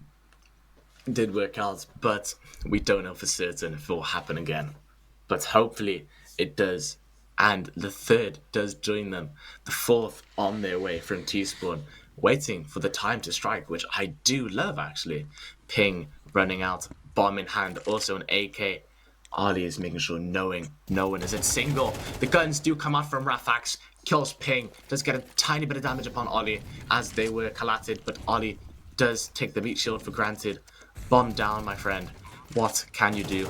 B: Did work out, but we don't know for certain if it will happen again. But hopefully it does, and the third does join them. The fourth on their way from T-Spawn, waiting for the time to strike, which I do love, actually. Ping running out, bomb in hand, also an AK. Ollie is making sure no one is in single. The guns do come out from Rafax, kills Ping, does get a tiny bit of damage upon Ollie as they were collated, but Ollie does take the meat shield for granted. Bomb down, my friend. What can you do?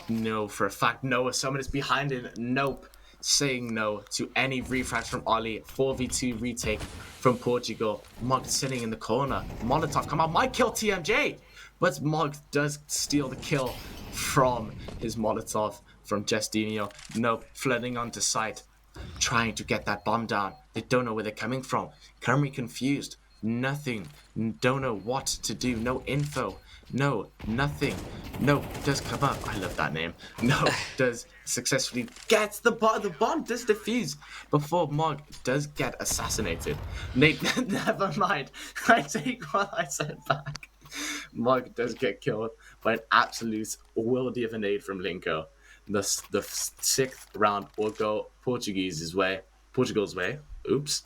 B: No, for a fact, no. Someone is behind him. Nope. Saying no to any refrags from Ollie. 4v2 retake from Portugal. Mog sitting in the corner. Molotov come out, might kill TMJ, but Mog does steal the kill from his Molotov from Justinio. Nope, flooding onto site, trying to get that bomb down. They don't know where they're coming from. Cymru confused. Nothing. Don't know what to do. No info. No, nothing. No, does come up. I love that name. No, does successfully get the bomb. The bomb does defuse before Mog does get assassinated. Nate, never mind. I take what I said back. Mog does get killed by an absolute worldy of an aid from Linko. The sixth round will go Portugal's way. Oops.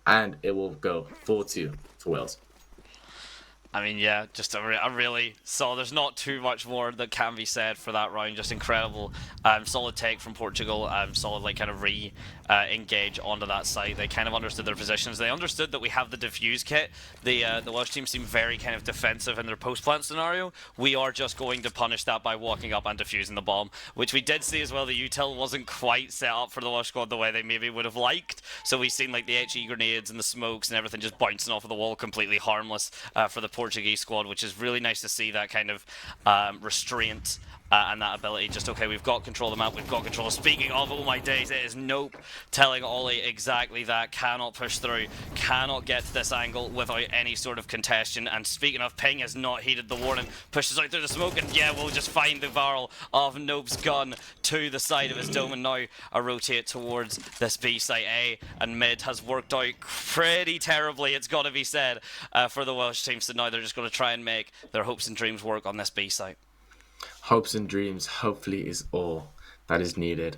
B: And it will go 4-2 for Wales.
A: I mean, yeah, just a really so there's not too much more that can be said for that round. Just incredible, solid take from Portugal. Solid like kind of engage onto that side. They kind of understood their positions. They understood that we have the defuse kit. The Welsh team seem very kind of defensive in their post plant scenario. We are just going to punish that by walking up and defusing the bomb, which we did see as well. The util wasn't quite set up for the Welsh squad the way they maybe would have liked. So we've seen like the HE grenades and the smokes and everything just bouncing off of the wall, completely harmless for the Portuguese squad, which is really nice to see that kind of restraint and that ability. Just, okay, we've got control of the map, we've got control. Speaking of, oh my days, it is Nope telling Ollie exactly that. Cannot push through, cannot get to this angle without any sort of contention. And speaking of, Ping has not heeded the warning, pushes out through the smoke, and yeah, we'll just find the barrel of Nope's gun to the side of his dome, and now a rotate towards this B site. A and mid has worked out pretty terribly, it's got to be said, for the Welsh team. So now they're just going to try and make their hopes and dreams work on this B site.
B: Hopes and dreams, hopefully, is all that is needed.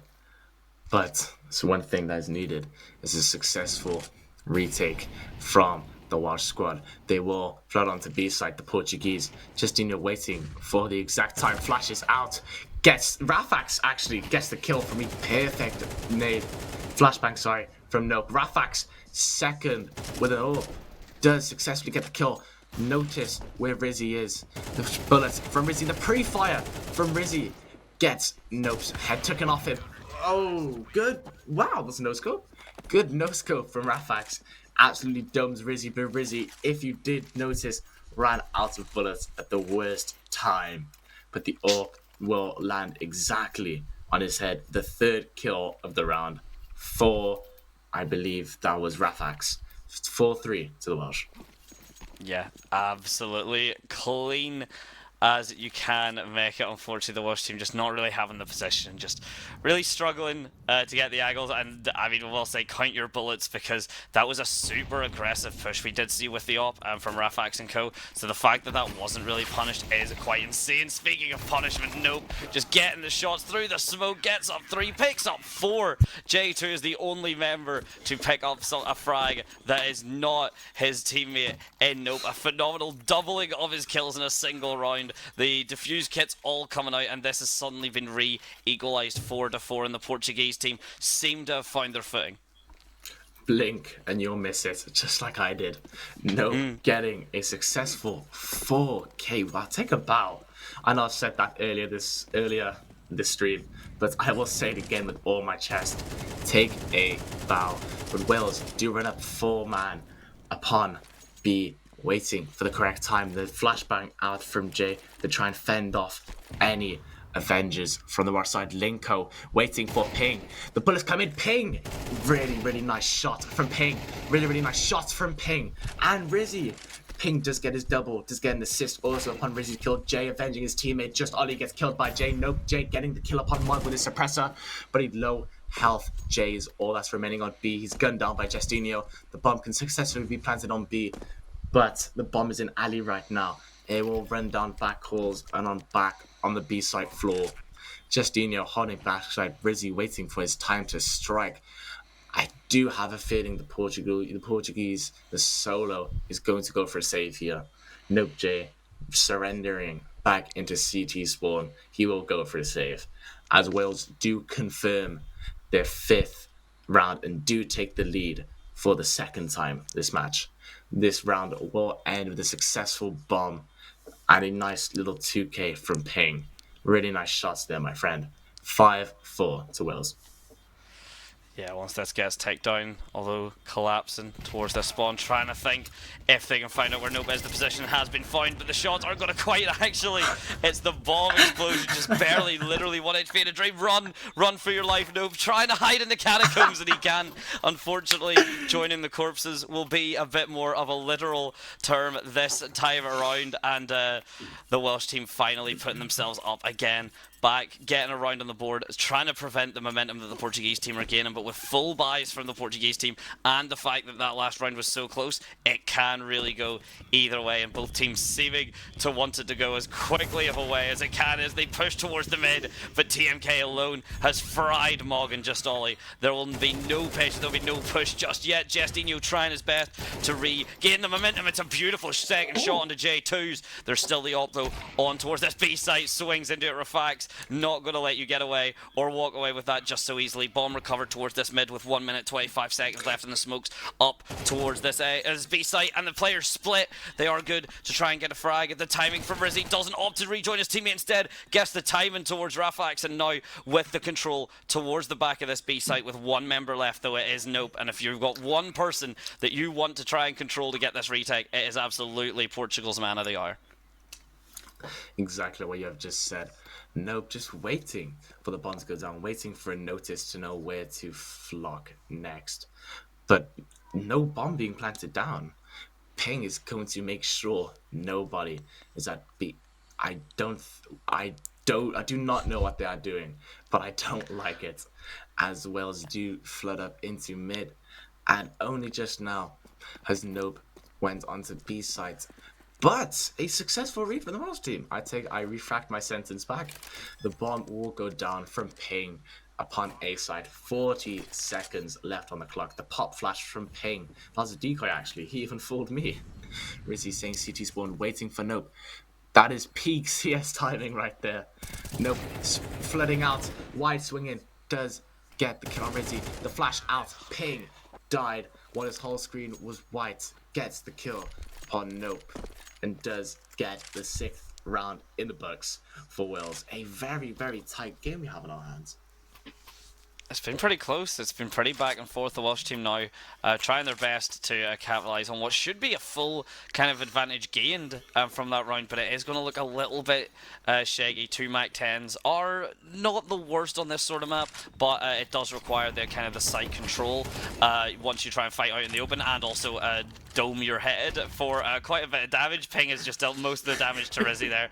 B: But so one thing that is needed is a successful retake from the Welsh squad. They will flood onto B side, the Portuguese. Justinho waiting for the exact time, flashes out. Rafax actually gets the kill for me. Perfect nade. Flashbang, sorry, from Nope. Rafax, second with an AWP, does successfully get the kill. Notice where Rizzy is. The bullets from Rizzy, the pre-fire from Rizzy gets Nope's head taken off him. Oh, good. Wow, that's a no-scope. Good no-scope from Rafax. Absolutely domes Rizzy, but Rizzy, if you did notice, ran out of bullets at the worst time. But the AWP will land exactly on his head. The third kill of the round for, I believe that was Rafax. 4-3 to the Welsh.
A: Yeah, absolutely clean as you can make it. Unfortunately, the Welsh team just not really having the position, just really struggling to get the angles. And I mean, we'll say count your bullets, because that was a super aggressive push we did see with the op from Rafax and co. So the fact that that wasn't really punished is quite insane. Speaking of punishment, Nope just getting the shots through the smoke, gets up 3, picks up 4. J2 is the only member to pick up a frag that is not his teammate in Nope. A phenomenal doubling of his kills in a single round. The defuse kit's all coming out, and this has suddenly been re-equalised 4-4, and the Portuguese team seem to have found their footing.
B: Blink and you'll miss it, just like I did. Nope getting a successful 4K. Wow, take a bow. I know I've said that earlier this stream, but I will say it again with all my chest. Take a bow. But Wales do run up 4-man upon B, waiting for the correct time. The flashbang out from J to try and fend off any Avengers from the Welsh side. Linko waiting for Ping. The bullets come in. Ping! Really nice shot from Ping. Really nice shots from Ping. And Rizzy. Ping does get his double, does get an assist also upon Rizzy's kill. Jay avenging his teammate. Just Ollie gets killed by Jay. Nope, Jay getting the kill upon Mud with his suppressor, but he's low health. Jay is all that's remaining on B. He's gunned down by Justinho. The bomb can successfully be planted on B, but the bomb is in alley right now. It will run down back halls and back on the B site floor. Justinho holding backside, Rizzy waiting for his time to strike. I do have a feeling the Portuguese, the solo, is going to go for a save here. Nope, J surrendering back into CT spawn. He will go for a save, as Wales do confirm their 5th round and do take the lead for the 2nd time this match. This round will end with a successful bomb and a nice little 2K from Ping. Really nice shots there, my friend. 5-4 to Wales.
A: Yeah, once this gets taken down, although collapsing towards the spawn, trying to think if they can find out where Nope is. The position has been found, but the shots aren't going to quite actually. It's the bomb explosion, just barely, literally 1 HP in a dream. Run for your life, Nope. Trying to hide in the catacombs, and he can. Unfortunately, joining the corpses will be a bit more of a literal term this time around, and the Welsh team finally putting themselves up again back, getting around on the board, trying to prevent the momentum that the Portuguese team are gaining, but with full buys from the Portuguese team and the fact that that last round was so close, it can really go either way, and both teams seeming to want it to go as quickly of a way as it can as they push towards the mid, but TMK alone has fried Mog and Just Ollie. There will be no patience, there'll be no push just yet. Jestinho trying his best to regain the momentum. It's a beautiful second shot onto J2s. There's still the op though on towards this B site, swings into it. Rafax not going to let you get away or walk away with that just so easily. Bomb recovered towards this mid with 1 minute 25 seconds left in the smokes, up towards this B site, and the players split. They are good to try and get a frag. The timing from Rizzy doesn't opt to rejoin his teammate, instead gets the timing towards Rafax, and now with the control towards the back of this B site with one member left, though it is Nope. And if you've got one person that you want to try and control to get this retake, it is absolutely Portugal's man of the hour.
B: Exactly what you have just said. Nope, just waiting for the bomb to go down, waiting for a notice to know where to flock next. But no bomb being planted down. Ping is going to make sure nobody is at B. I do not know what they are doing, but I don't like it. As well as do flood up into mid, and only just now has Nope went onto B site. But a successful read for the Welsh team. I retract my sentence back. The bomb will go down from Ping upon A side. 40 seconds left on the clock. The pop flash from Ping. That was a decoy actually. He even fooled me. Rizzy saying CT spawn, waiting for Nope. That is peak CS timing right there. Nope, flooding out, wide swinging, does get the kill on Rizzy. The flash out, Ping died while his whole screen was white. Gets the kill on Nope and does get the 6th round in the books for Wales. A very, very tight game we have in our hands.
A: It's been pretty close. It's been pretty back and forth. The Welsh team now trying their best to capitalise on what should be a full kind of advantage gained from that round, but it is going to look a little bit shaky. 2 Mac-10s are not the worst on this sort of map, but it does require the kind of the site control once you try and fight out in the open, and also dome your head for quite a bit of damage. Ping has just dealt most of the damage to Rizzy there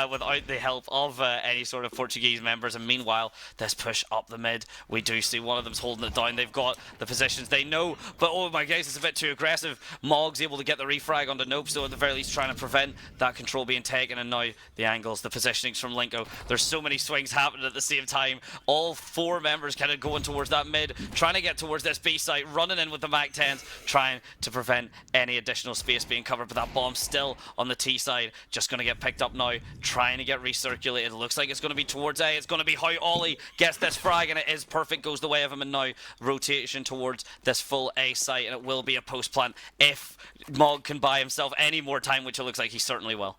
A: without the help of any sort of Portuguese members, and meanwhile this push up the mid, we do see one of them's holding it down. They've got the positions they know, but oh my guys, it's a bit too aggressive. Mog's able to get the refrag onto Nope, so at the very least trying to prevent that control being taken, and now the angles, the positionings from Linko. There's so many swings happening at the same time. All 4 members kind of going towards that mid, trying to get towards this B site, running in with the Mac-10s, trying to prevent any additional space being covered, but that bomb still on the T side, just going to get picked up now, trying to get recirculated. It looks like it's going to be towards A. It's going to be how Ollie gets this frag, and it is perfect, goes the way of him, and now rotation towards this full A site, and it will be a post plant if Mog can buy himself any more time, which it looks like he certainly will.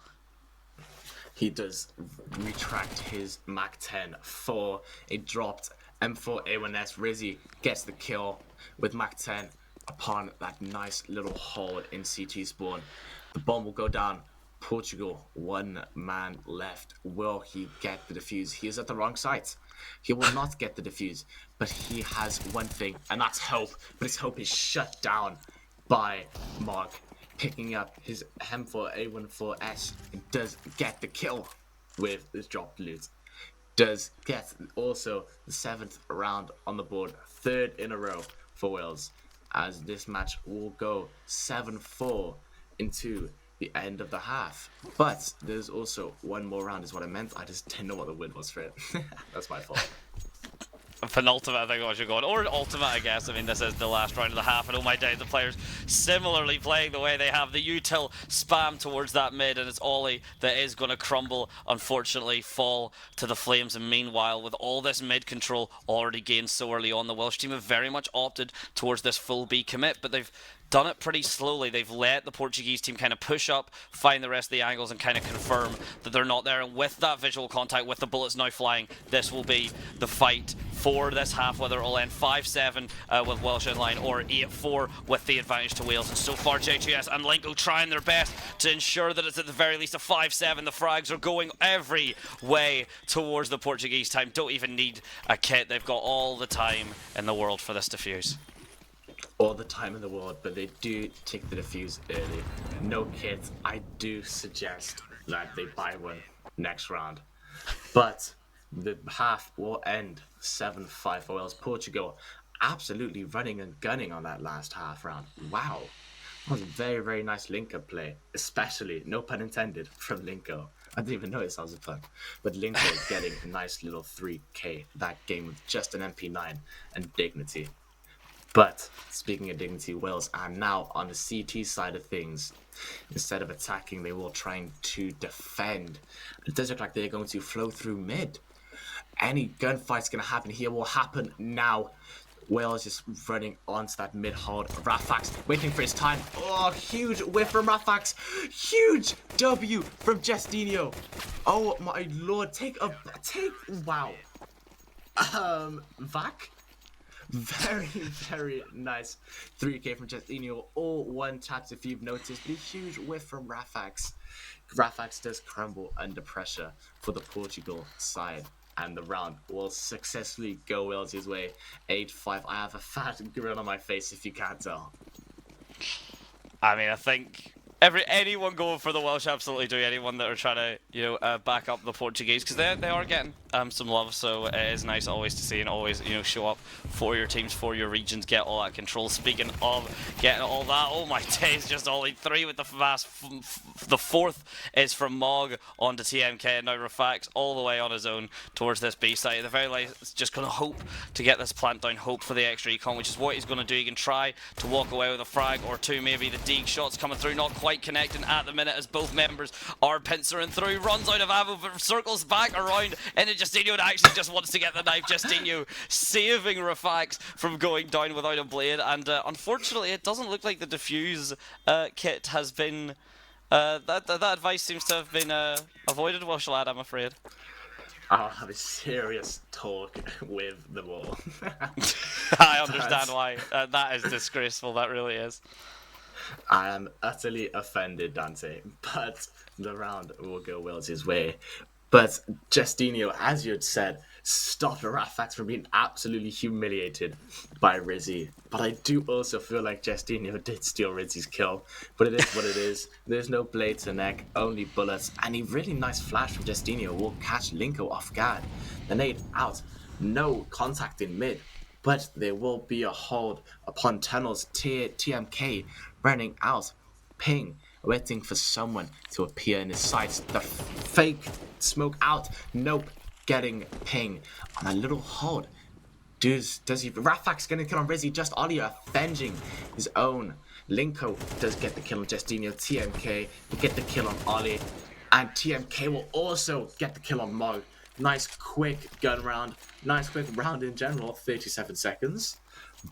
B: He does retract his Mac-10 for a dropped M4A1S. Rizzy gets the kill with Mac-10 upon that nice little hold in CT spawn. The bomb will go down. Portugal, 1 man left. Will he get the defuse? He is at the wrong site. He will not get the defuse, but he has one thing, and that's hope. But his hope is shut down by Mog. Picking up his M4A14S, does get the kill with his dropped loot. Does get also the 7th round on the board, 3rd in a row for Wales, as this match will go 7-4 into the end of the half. But there's also one more round is what I meant. I just didn't know what the win was for it. That's my fault.
A: Penultimate, I think I should go on, or ultimate, I guess. I mean, this is the last round of the half, and oh my days, the players similarly playing the way they have. The util spam towards that mid, and it's Ollie that is going to crumble, unfortunately, fall to the flames. And meanwhile, with all this mid control already gained so early on, the Welsh team have very much opted towards this full B commit, but they've done it pretty slowly. They've let the Portuguese team kind of push up, find the rest of the angles, and kind of confirm that they're not there. And with that visual contact, with the bullets now flying, this will be the fight for this half, whether it'll end 5-7 with Welsh in line, or 8-4 with the advantage to Wales. And so far, J2S and Linko trying their best to ensure that it's at the very least a 5-7. The frags are going every way towards the Portuguese time. Don't even need a kit. They've got all the time in the world for this defuse.
B: All the time in the world, but they do take the defuse early. No kits. I do suggest that they buy one next round. But The half will end 7-5 for Wales. Portugal absolutely running and gunning on that last half round. Wow. That was a very, very nice Linko play, especially, no pun intended, from Linko. I didn't even notice that was a pun. But Linko getting a nice little 3k that game with just an MP9 and dignity. But speaking of dignity, Wales are now on the CT side of things. Instead of attacking, they will try to defend. It does look like they're going to flow through mid. Any gunfight's going to happen here will happen now. Wales just running onto that mid hold. Rafax waiting for his time. Oh, huge whiff from Rafax. Huge W from Justinho. Oh my lord, wow. Vac? Very, very nice 3k from Justinho. All one taps if you've noticed, but a huge whiff from Rafax. Rafax does crumble under pressure for the Portugal side. And the round will successfully go Wales' way. 8-5. I have a fat grin on my face if you can't tell.
A: I mean, I think anyone going for the Welsh absolutely do. Anyone that are trying to back up the Portuguese, because they are getting some love. So it is nice always to see and always show up for your teams, for your regions, get all that control. Speaking of getting all that, oh my days, just only 3 with the fast. The 4th is from Mog onto TMK, and now Rafax all the way on his own towards this B site. At the very least, just going to hope to get this plant down, hope for the extra econ, which is what he's going to do. He can try to walk away with a frag or two, maybe. The Deeg shots coming through, not quite connecting at the minute as both members are pincering through. Runs out of ammo, but circles back around into Justinho and actually just wants to get the knife. Justinho saving Rafax from going down without a blade, and unfortunately it doesn't look like the defuse kit has been that advice seems to have been avoided, Welshlaad, I'm afraid.
B: I'll have a serious talk with the wall.
A: I understand why. That is disgraceful, that really is.
B: I am utterly offended, Dante, but the round will go Wales' way. But Justinho, as you had said, stopped Rafax from being absolutely humiliated by Rizzy. But I do also feel like Justinho did steal Rizzy's kill. But it is what it is. There's no blade to neck, only bullets. And a really nice flash from Justinho will catch Linko off guard. The nade out. No contact in mid. But there will be a hold upon tunnels. TMK running out. Ping, waiting for someone to appear in his sights. The fake smoke out. Nope. Getting ping on a little hold. Does he? Rafax gonna kill on Rizzy. Just Ollie avenging his own. Linko does get the kill on Justinho. TMK will get the kill on Ollie. And TMK will also get the kill on Mo. Nice quick gun round. Nice quick round in general. 37 seconds.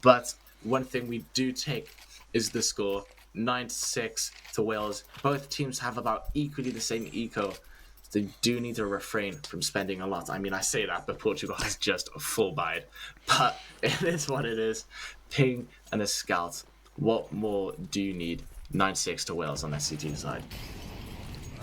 B: But one thing we do take is the score. 9-6 to Wales. Both teams have about equally the same eco. They do need to refrain from spending a lot. I mean, I say that, but Portugal has just a full bide. But it is what it is. Ping and a scout. What more do you need? 9-6 to Wales on the SCT side.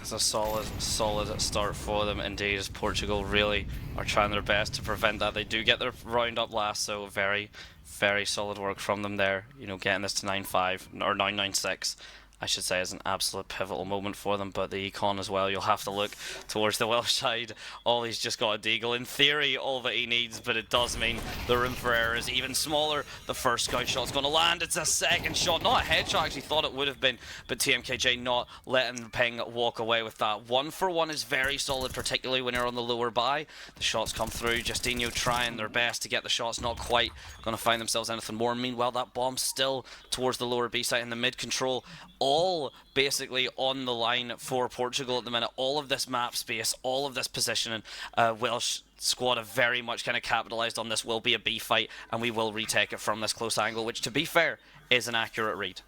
A: It's a solid start for them indeed, as Portugal really are trying their best to prevent that. They do get their round up last, so very, very solid work from them there. Getting this to 9-5 or 9-9-6. I should say, is an absolute pivotal moment for them, but the econ as well, you'll have to look towards the Welsh side. Ollie's just got a deagle. In theory, all that he needs, but it does mean the room for error is even smaller. The first scout shot's going to land. It's a second shot. Not a headshot, I actually thought it would have been, but TMKJ not letting Ping walk away with that. 1-for-1 is very solid, particularly when you're on the lower buy. The shots come through. Justinho trying their best to get the shots, not quite going to find themselves anything more. Meanwhile, that bomb still towards the lower B site in the mid control. All basically on the line for Portugal at the minute. All of this map space, all of this positioning. Welsh squad have very much kind of capitalised on this. Will be a B fight, and we will retake it from this close angle, which, to be fair, is an accurate read.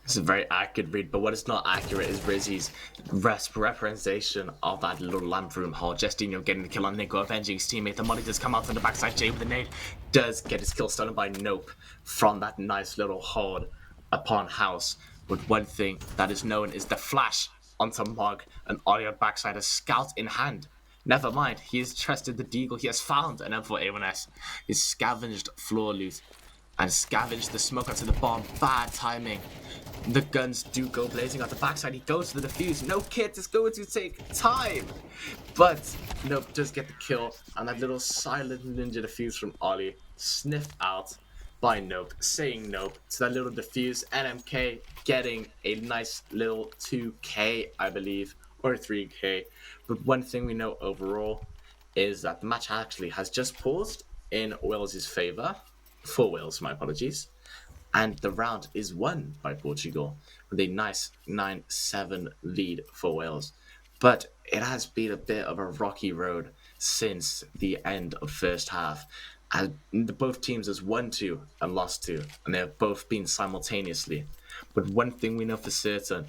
B: It's a very accurate read, but what is not accurate is Rizzy's representation of that little lamp room hall. Justinho getting the kill on Nico, avenging his teammate. The money does come out from the backside. Jay with the nade does get his kill stolen by Nope from that nice little hold upon house. But one thing that is known is the flash onto Mog, and Ollie backside, a scout in hand. Never mind, he has trusted the deagle. He has found an M4A1S. He's scavenged floor loot and scavenged the smoke onto the bomb. Bad timing. The guns do go blazing out the backside. He goes to the defuse. No kit is going to take time. But Nope does get the kill. And that little silent ninja defuse from Ollie, sniffed out by Nope, saying Nope to that little defuse. NMK getting a nice little 2k, I believe, or 3k. But one thing we know overall is that the match actually has just paused in Wales' favour. For Wales, my apologies. And the round is won by Portugal with a nice 9-7 lead for Wales. But it has been a bit of a rocky road since the end of first half. And both teams has won 2 and lost 2, and they have both been simultaneously. But one thing we know for certain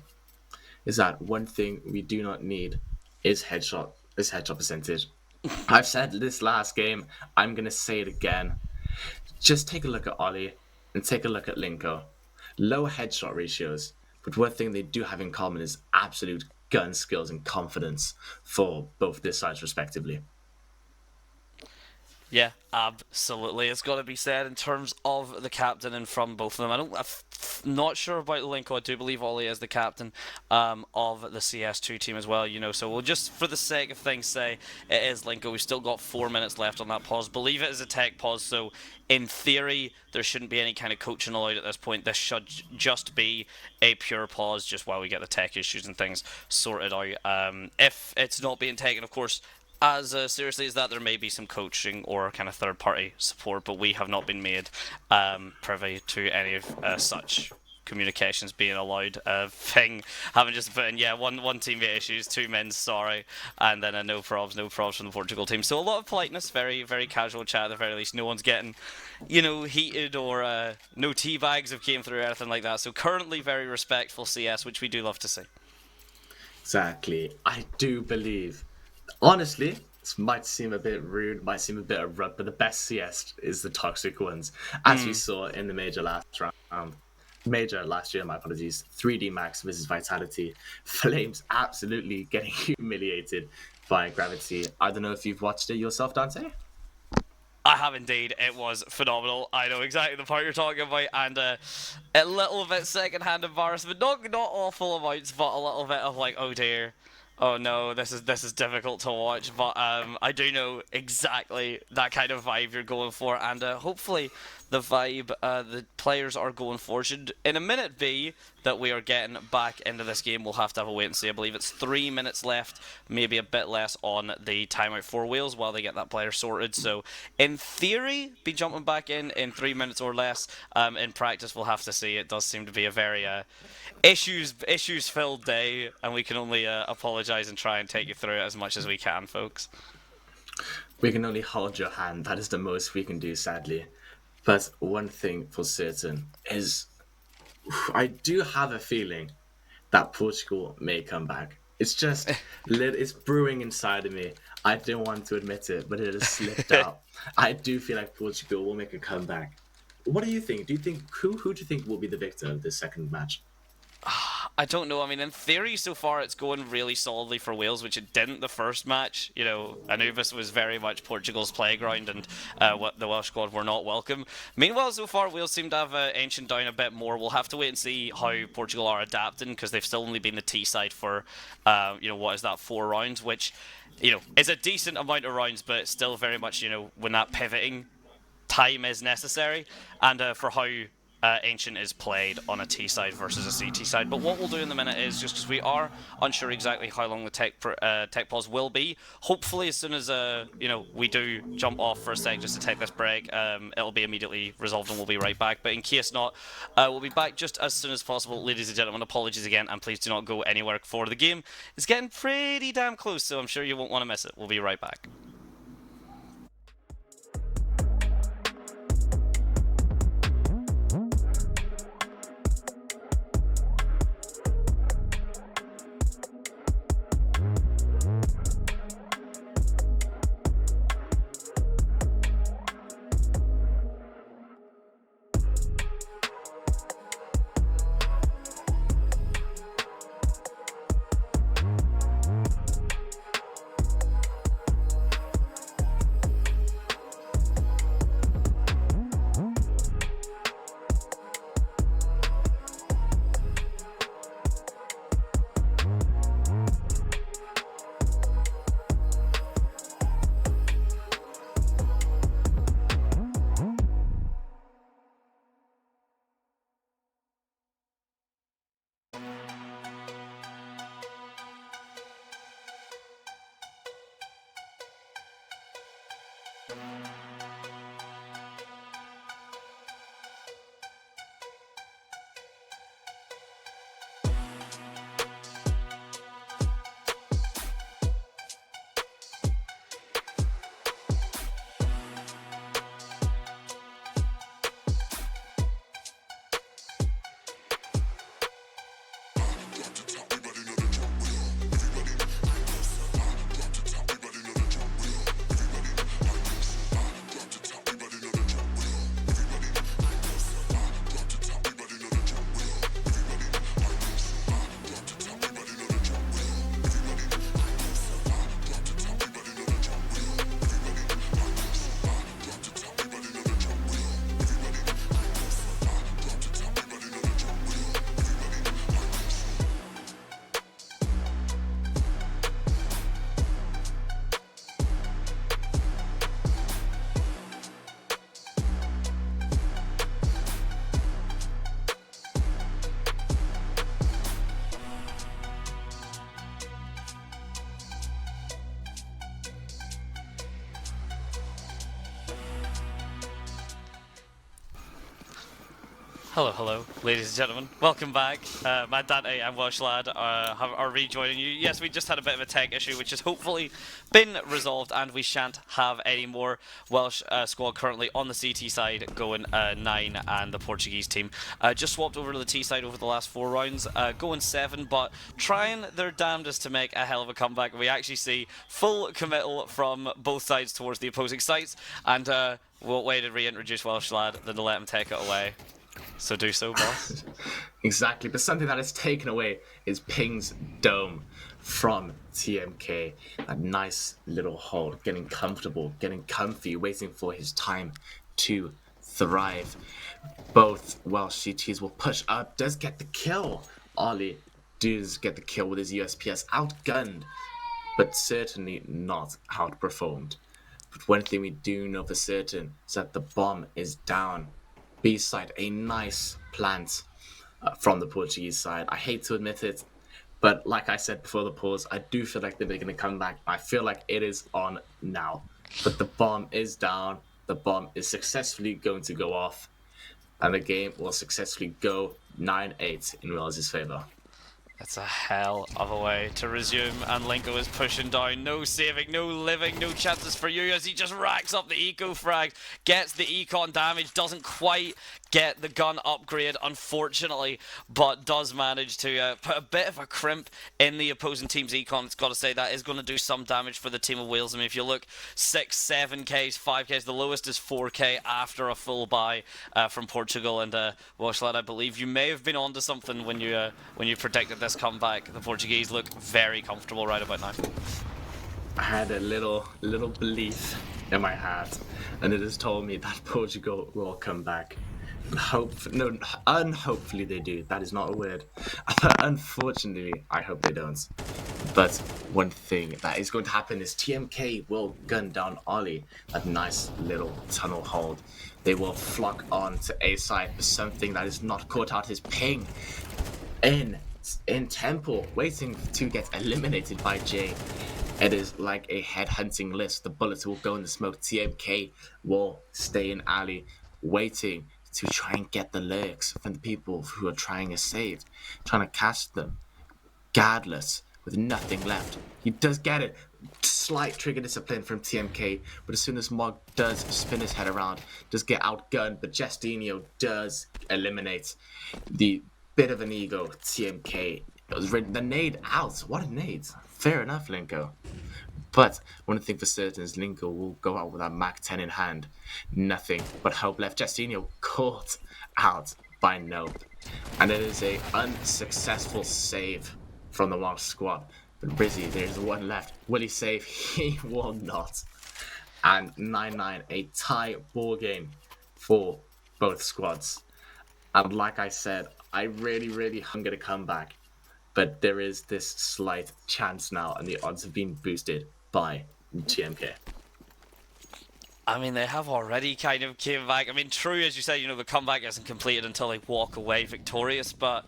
B: is that one thing we do not need is headshot percentage. I've said this last game, I'm going to say it again. Just take a look at Ollie and take a look at Linko. Low headshot ratios, but one thing they do have in common is absolute gun skills and confidence for both their sides respectively.
A: Yeah, absolutely. It's got to be said in terms of the captain and from both of them. I'm not sure about Linko. I do believe Ollie is the captain of the CS2 team as well, you know. So we'll just, for the sake of things, say it is Linko. We've still got 4 minutes left on that pause. Believe it is a tech pause, so in theory, there shouldn't be any kind of coaching allowed at this point. This should just be a pure pause just while we get the tech issues and things sorted out. If it's not being taken, of course, as seriously as that, there may be some coaching or kind of third-party support, but we have not been made privy to any of such communications being allowed. Thing having just put in, one teammate issues, 2 men sorry, and then no probs from the Portugal team. So a lot of politeness, very very casual chat at the very least. No one's getting, heated, or no tea bags have came through or anything like that. So currently very respectful CS, which we do love to see.
B: Exactly. I do believe, honestly, this might seem a bit rude, might seem a bit abrupt, but the best CS is the toxic ones, as we saw in the major last year, my apologies. 3D Max versus Vitality. Flames absolutely getting humiliated by Gravity. I don't know if you've watched it yourself, Dante?
A: I have indeed. It was phenomenal. I know exactly the part you're talking about, and a little bit second-hand embarrassment. Not awful amounts, but a little bit of like, oh dear, oh no, this is difficult to watch. But I do know exactly that kind of vibe you're going for, and hopefully the vibe the players are going for should, in a minute, be that we are getting back into this game. We'll have to have a wait and see. I believe it's 3 minutes left, maybe a bit less on the timeout for Wales while they get that player sorted. So in theory, be jumping back in 3 minutes or less. In practice, we'll have to see. It does seem to be a very issues filled day, and we can only apologize and try and take you through it as much as we can, folks.
B: We can only hold your hand. That is the most we can do, sadly. But one thing for certain is I do have a feeling that Portugal may come back. It's just, it's brewing inside of me. I don't want to admit it, but it has slipped out. I do feel like Portugal will make a comeback. What do you think? Who do you think will be the victor of this second match?
A: I don't know. I mean, in theory, so far it's going really solidly for Wales, which it didn't the first match. Anubis was very much Portugal's playground, and the Welsh squad were not welcome. Meanwhile, so far, Wales seem to have Ancient down a bit more. We'll have to wait and see how Portugal are adapting, because they've still only been the T side for, what is that, 4 rounds, which, is a decent amount of rounds, but still very much, when that pivoting time is necessary, and for how Ancient is played on a T side versus a CT side. But what we'll do in the minute is, just because we are unsure exactly how long the tech pause will be, hopefully as soon as we do jump off for a sec just to take this break, it'll be immediately resolved and we'll be right back. But in case not, we'll be back just as soon as possible. Ladies and gentlemen, apologies again, and please do not go anywhere for the game. It's getting pretty damn close, so I'm sure you won't want to miss it. We'll be right back. Hello, hello, ladies and gentlemen. Welcome back. Maddante and Welshlaad are rejoining you. Yes, we just had a bit of a tech issue, which has hopefully been resolved, and we shan't have any more Welsh squad currently on the CT side going 9, and the Portuguese team just swapped over to the T side over the last 4 rounds, going 7, but trying their damnedest to make a hell of a comeback. We actually see full committal from both sides towards the opposing sites, and what way to reintroduce Welshlaad than to let him take it away. So do so, boss.
B: Exactly, but something that is taken away is Ping's dome from TMK. A nice little hold, getting comfortable, getting comfy, waiting for his time to thrive. Both Welsh CTs will push up, does get the kill. Ollie does get the kill with his USPS, outgunned, but certainly not outperformed. But one thing we do know for certain is that the bomb is down. B side, a nice plant from the Portuguese side. I hate to admit it, but like I said before the pause, I do feel like they're going to come back. I feel like it is on now. But the bomb is down. The bomb is successfully going to go off. And the game will successfully go 9-8 in Wales' favour.
A: It's a hell of a way to resume, and Linko is pushing down. No saving, no living, no chances for you as he just racks up the eco frag, gets the econ damage, doesn't quite get the gun upgrade, unfortunately, but does manage to put a bit of a crimp in the opposing team's econ. It's got to say that is going to do some damage for the team of Wales. I mean, if you look, 6, 7Ks, 5Ks, the lowest is 4K after a full buy from Portugal. And Welshlaad, I believe you may have been onto something when you predicted this comeback. The Portuguese look very comfortable right about now.
B: I had a little belief in my heart, and it has told me that Portugal will come back. Unhopefully they do. That is not a word. Unfortunately, I hope they don't. But one thing that is going to happen is TMK will gun down Ollie. That nice little tunnel hold. They will flock on to A side for something that is not caught out his ping in Temple, waiting to get eliminated by Jay. It is like a head-hunting list. The bullets will go in the smoke. TMK will stay in alley, waiting to try and get the lurks from the people who are trying to save, trying to catch them. Guardless, with nothing left. He does get it. Slight trigger discipline from TMK, but as soon as Mog does spin his head around, does get outgunned, but Justinho does eliminate the bit of an ego TMK. It was the nade out. What a nade. Fair enough, Linko. But one thing for certain is Linko will go out with that Mac 10 in hand. Nothing but hope left. Justinho caught out by Nope. And it is a unsuccessful save from the Welsh squad. But Rizzy, there's one left. Will he save? He will not. And 9-9, a tie ball game for both squads. And like I said, I really hunger to come back. But there is this slight chance now, and the odds have been boosted by TMK.
A: I mean, they have already kind of came back. I mean, true, as you said, the comeback isn't completed until they walk away victorious, but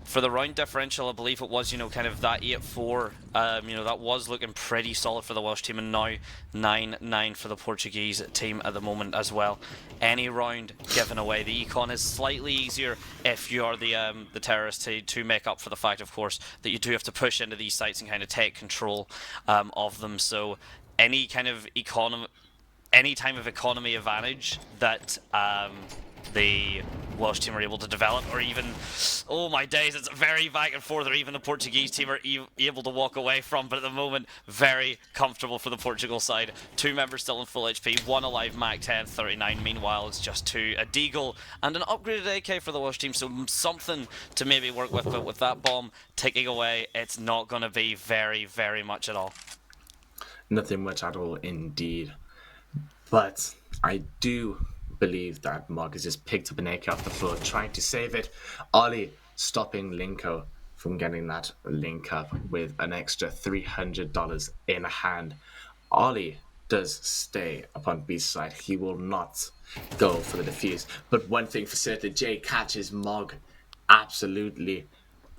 A: for the round differential, I believe it was, kind of that 8-4, that was looking pretty solid for the Welsh team, and now 9-9 for the Portuguese team at the moment as well. Any round given away, the econ is slightly easier if you're the terrorist to make up for the fact, of course, that you do have to push into these sites and kind of take control of them. So any kind of any time of economy advantage that the Welsh team are able to develop, or even, oh my days, it's very back and forth, or even the Portuguese team are able to walk away from, but at the moment, very comfortable for the Portugal side. 2 members still in full HP, 1 alive, Mac 10, 39, meanwhile it's just 2, a Deagle, and an upgraded AK for the Welsh team, so something to maybe work with, but with that bomb ticking away, it's not going to be very much at all.
B: Nothing much at all, indeed. But I do believe that Mog has just picked up an AK off the floor, trying to save it. Ollie stopping Linko from getting that link up with an extra $300 in hand. Ollie does stay upon B side. He will not go for the defuse. But one thing for certain, Jay catches Mog absolutely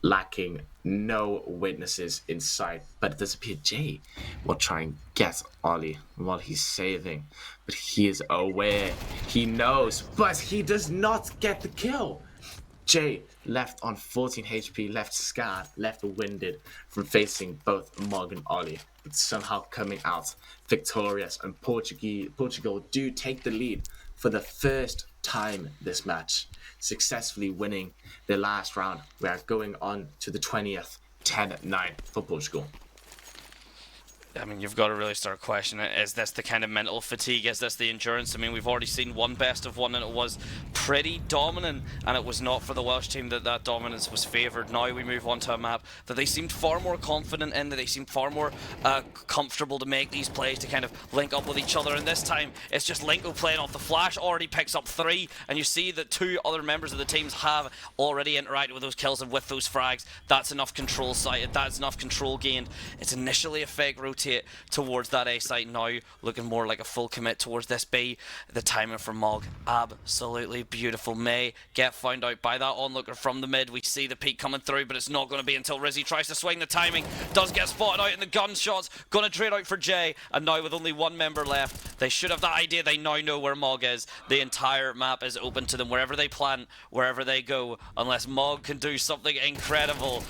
B: lacking no witnesses in sight, but it does appear Jay will try and get Ollie while he's saving, but he is aware, he knows, but he does not get the kill. Jay left on 14 HP, left scarred, left winded from facing both Mog and Ollie, but somehow coming out victorious. And Portugal do take the lead for the first time this match, successfully winning their last round. We are going on to the 20th, 10-9 for Portugal.
A: I mean, you've got to really start questioning it. Is this the kind of mental fatigue? Is this the endurance? I mean, we've already seen one best of one, and it was pretty dominant, and it was not for the Welsh team that dominance was favoured. Now we move on to a map that they seemed far more confident in, that they seemed far more comfortable to make these plays, to kind of link up with each other. And this time, it's just Linko playing off the flash, already picks up 3, and you see that 2 other members of the teams have already interacted with those kills and with those frags. That's enough control sighted, that's enough control gained. It's initially a fake rotate towards that A site, now looking more like a full commit towards this B. The timing for Mog, absolutely beautiful. May get found out by that onlooker from the mid. We see the peak coming through, but it's not going to be until Rizzy tries to swing the timing. Does get spotted out in the gunshots, going to trade out for Jay, and now with only 1 member left, they should have that idea. They now know where Mog is. The entire map is open to them, wherever they plant, wherever they go, unless Mog can do something incredible.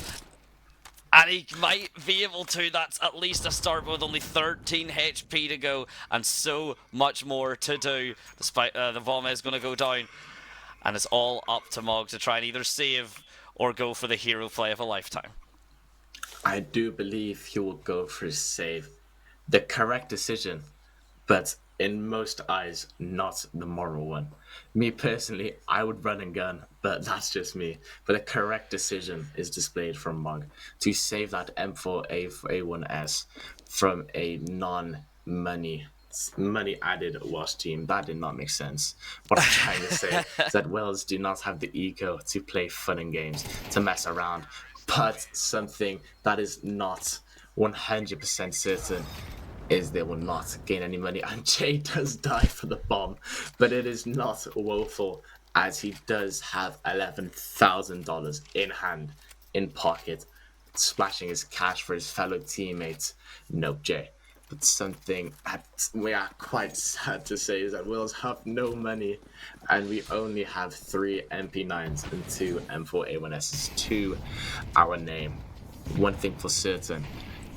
A: And he might be able to. That's at least a start, with only 13 HP to go and so much more to do. Despite the bomb is going to go down, and it's all up to Mog to try and either save or go for the hero play of a lifetime.
B: I do believe he will go for his save. The correct decision, but in most eyes, not the moral one. Me personally, I would run and gun, but that's just me. But the correct decision is displayed from Mog to save that M4A1S from a non-money added Welsh team. That did not make sense. What I'm trying to say is that Wales do not have the ego to play fun and games, to mess around. But something that is not 100% certain is they will not gain any money, and Jay does die for the bomb, but it is not woeful, as he does have $11,000 in hand, in pocket, splashing his cash for his fellow teammates. Nope, Jay. But something that we are quite sad to say is that Wales have no money, and we only have 3 MP9s and 2 M4A1Ss to our name. One thing for certain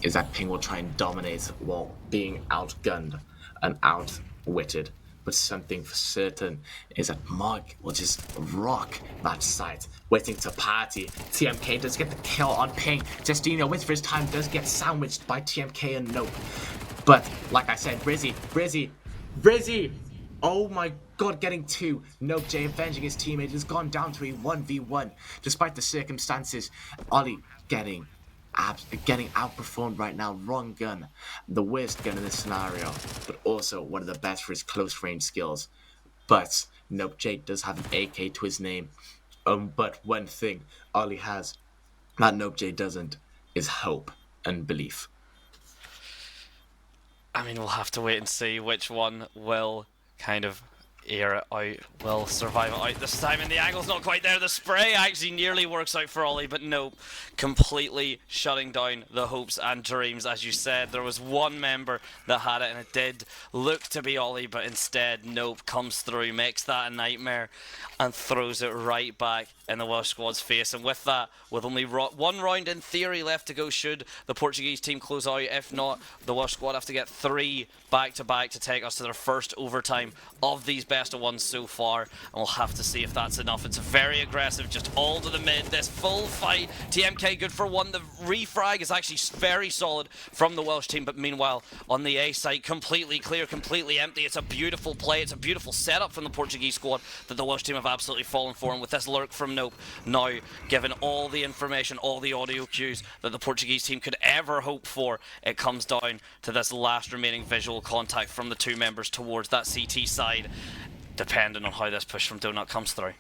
B: is that Ping will try and dominate while being outgunned and outwitted. But something for certain is that Mog will just rock that site, waiting to party. TMK does get the kill on Ping. Justino, with for his time, does get sandwiched by TMK and Nope. But, like I said, Rizzy! Oh my god, getting 2. Nope, Jay avenging his teammate has gone down to a 1v1. Despite the circumstances, Ollie getting outperformed right now. Wrong gun, the worst gun in this scenario, but also one of the best for his close range skills. But Nope Jay does have an AK to his name. But one thing Ollie has that Nope Jay doesn't is hope and belief.
A: I mean, we'll have to wait and see which one will kind of air it out, will survive it out this time, and the angle's not quite there. The spray actually nearly works out for Ollie, but nope, completely shutting down the hopes and dreams. As you said, there was 1 member that had it, and it did look to be Ollie, but instead Nope comes through, makes that a nightmare, and throws it right back in the Welsh squad's face. And with that, with only 1 round in theory left to go, should the Portuguese team close out. If not, the Welsh squad have to get 3 back-to-back to take us to their first overtime of these best of ones so far, and we'll have to see if that's enough. It's very aggressive, just all to the mid, this full fight. TMK good for 1. The refrag is actually very solid from the Welsh team, but meanwhile on the A site, completely clear, completely empty. It's a beautiful play, it's a beautiful setup from the Portuguese squad that the Welsh team have absolutely fallen for, and with this lurk from Nope now given all the information, all the audio cues that the Portuguese team could ever hope for, it comes down to this last remaining visual contact from the 2 members towards that CT side, depending on how this push from Donut comes through.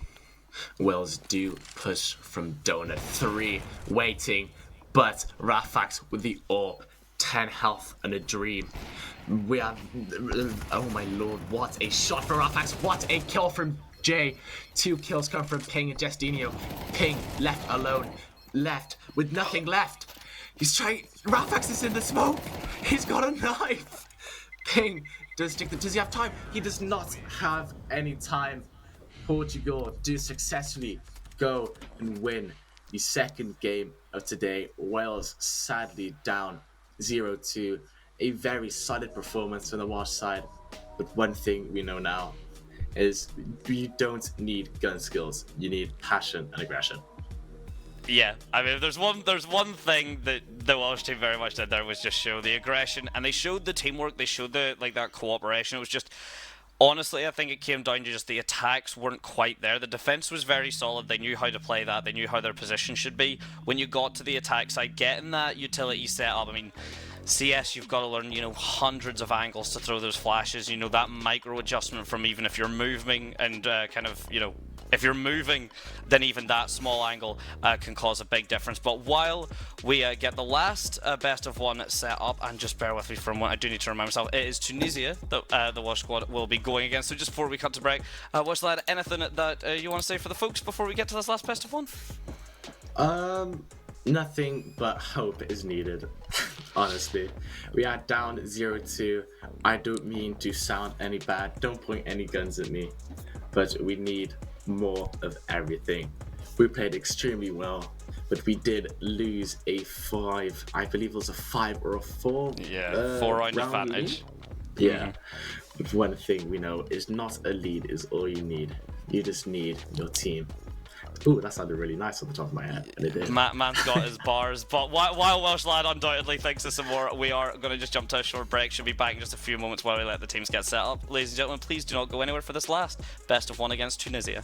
B: Wales do push from Donut. 3 waiting, but Rafax with the AWP, 10 health and a dream. We have, oh my lord, what a shot for Rafax, what a kill from Jay. 2 kills come from Ping and Justino. Ping left alone, left with nothing left. He's trying, Rafax is in the smoke, he's got a knife. Ping does he have time? He does not have any time. Portugal do successfully go and win the second game of today. Wales sadly down 0-2. A very solid performance from the Welsh side. But one thing we know now is you don't need gun skills. You need passion and aggression.
A: Yeah, I mean, there's one thing that the Welsh team very much did there was just show the aggression, and they showed the teamwork, they showed the that cooperation. It was just, honestly, I think it came down to just the attacks weren't quite there. The defense was very solid. They knew how to play that. They knew how their position should be. When you got to the attack side, getting that utility set up, I mean, CS, you've got to learn, hundreds of angles to throw those flashes. That micro adjustment from even if you're moving and if you're moving, then even that small angle can cause a big difference. But while we get the last best of one set up, and just bear with me for a moment, I do need to remind myself, it is Tunisia that the Welsh squad will be going against. So just before we cut to break, Welshlaad, anything that you want to say for the folks before we get to this last best of one?
B: Nothing but hope is needed, honestly. We are down 0-2. I don't mean to sound any bad. Don't point any guns at me. But we need more of everything. We played extremely well, but we did lose a 5, I believe it was a 5 or a 4.
A: Yeah, 4-round advantage.
B: Lead. Yeah. But one thing we know is not a lead is all you need. You just need your team. Ooh, that sounded really nice on the top of my head. And it did.
A: Man's got his bars, but while Welshlaad undoubtedly thinks of some more, we are going to just jump to a short break. Should be back in just a few moments while we let the teams get set up. Ladies and gentlemen, please do not go anywhere for this last best of one against Tunisia.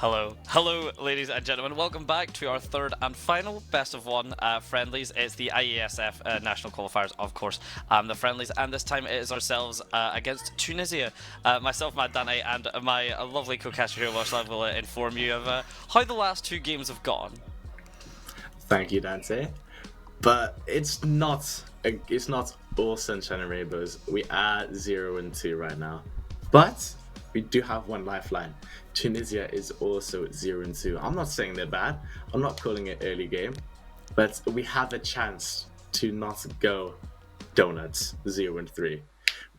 A: Hello, ladies and gentlemen. Welcome back to our third and final best of one friendlies. It's the IESF national qualifiers, of course, the friendlies, and this time it is ourselves against Tunisia. Myself, Maddante, and my lovely co-caster here, Welshlaad, will inform you of how the last two games have gone.
B: Thank you, Dante. But it's not all sunshine and rainbows. We are 0-2 right now, but we do have one lifeline. Tunisia is also 0-2. I'm not saying they're bad. I'm not calling it early game, but we have a chance to not go donuts 0-3.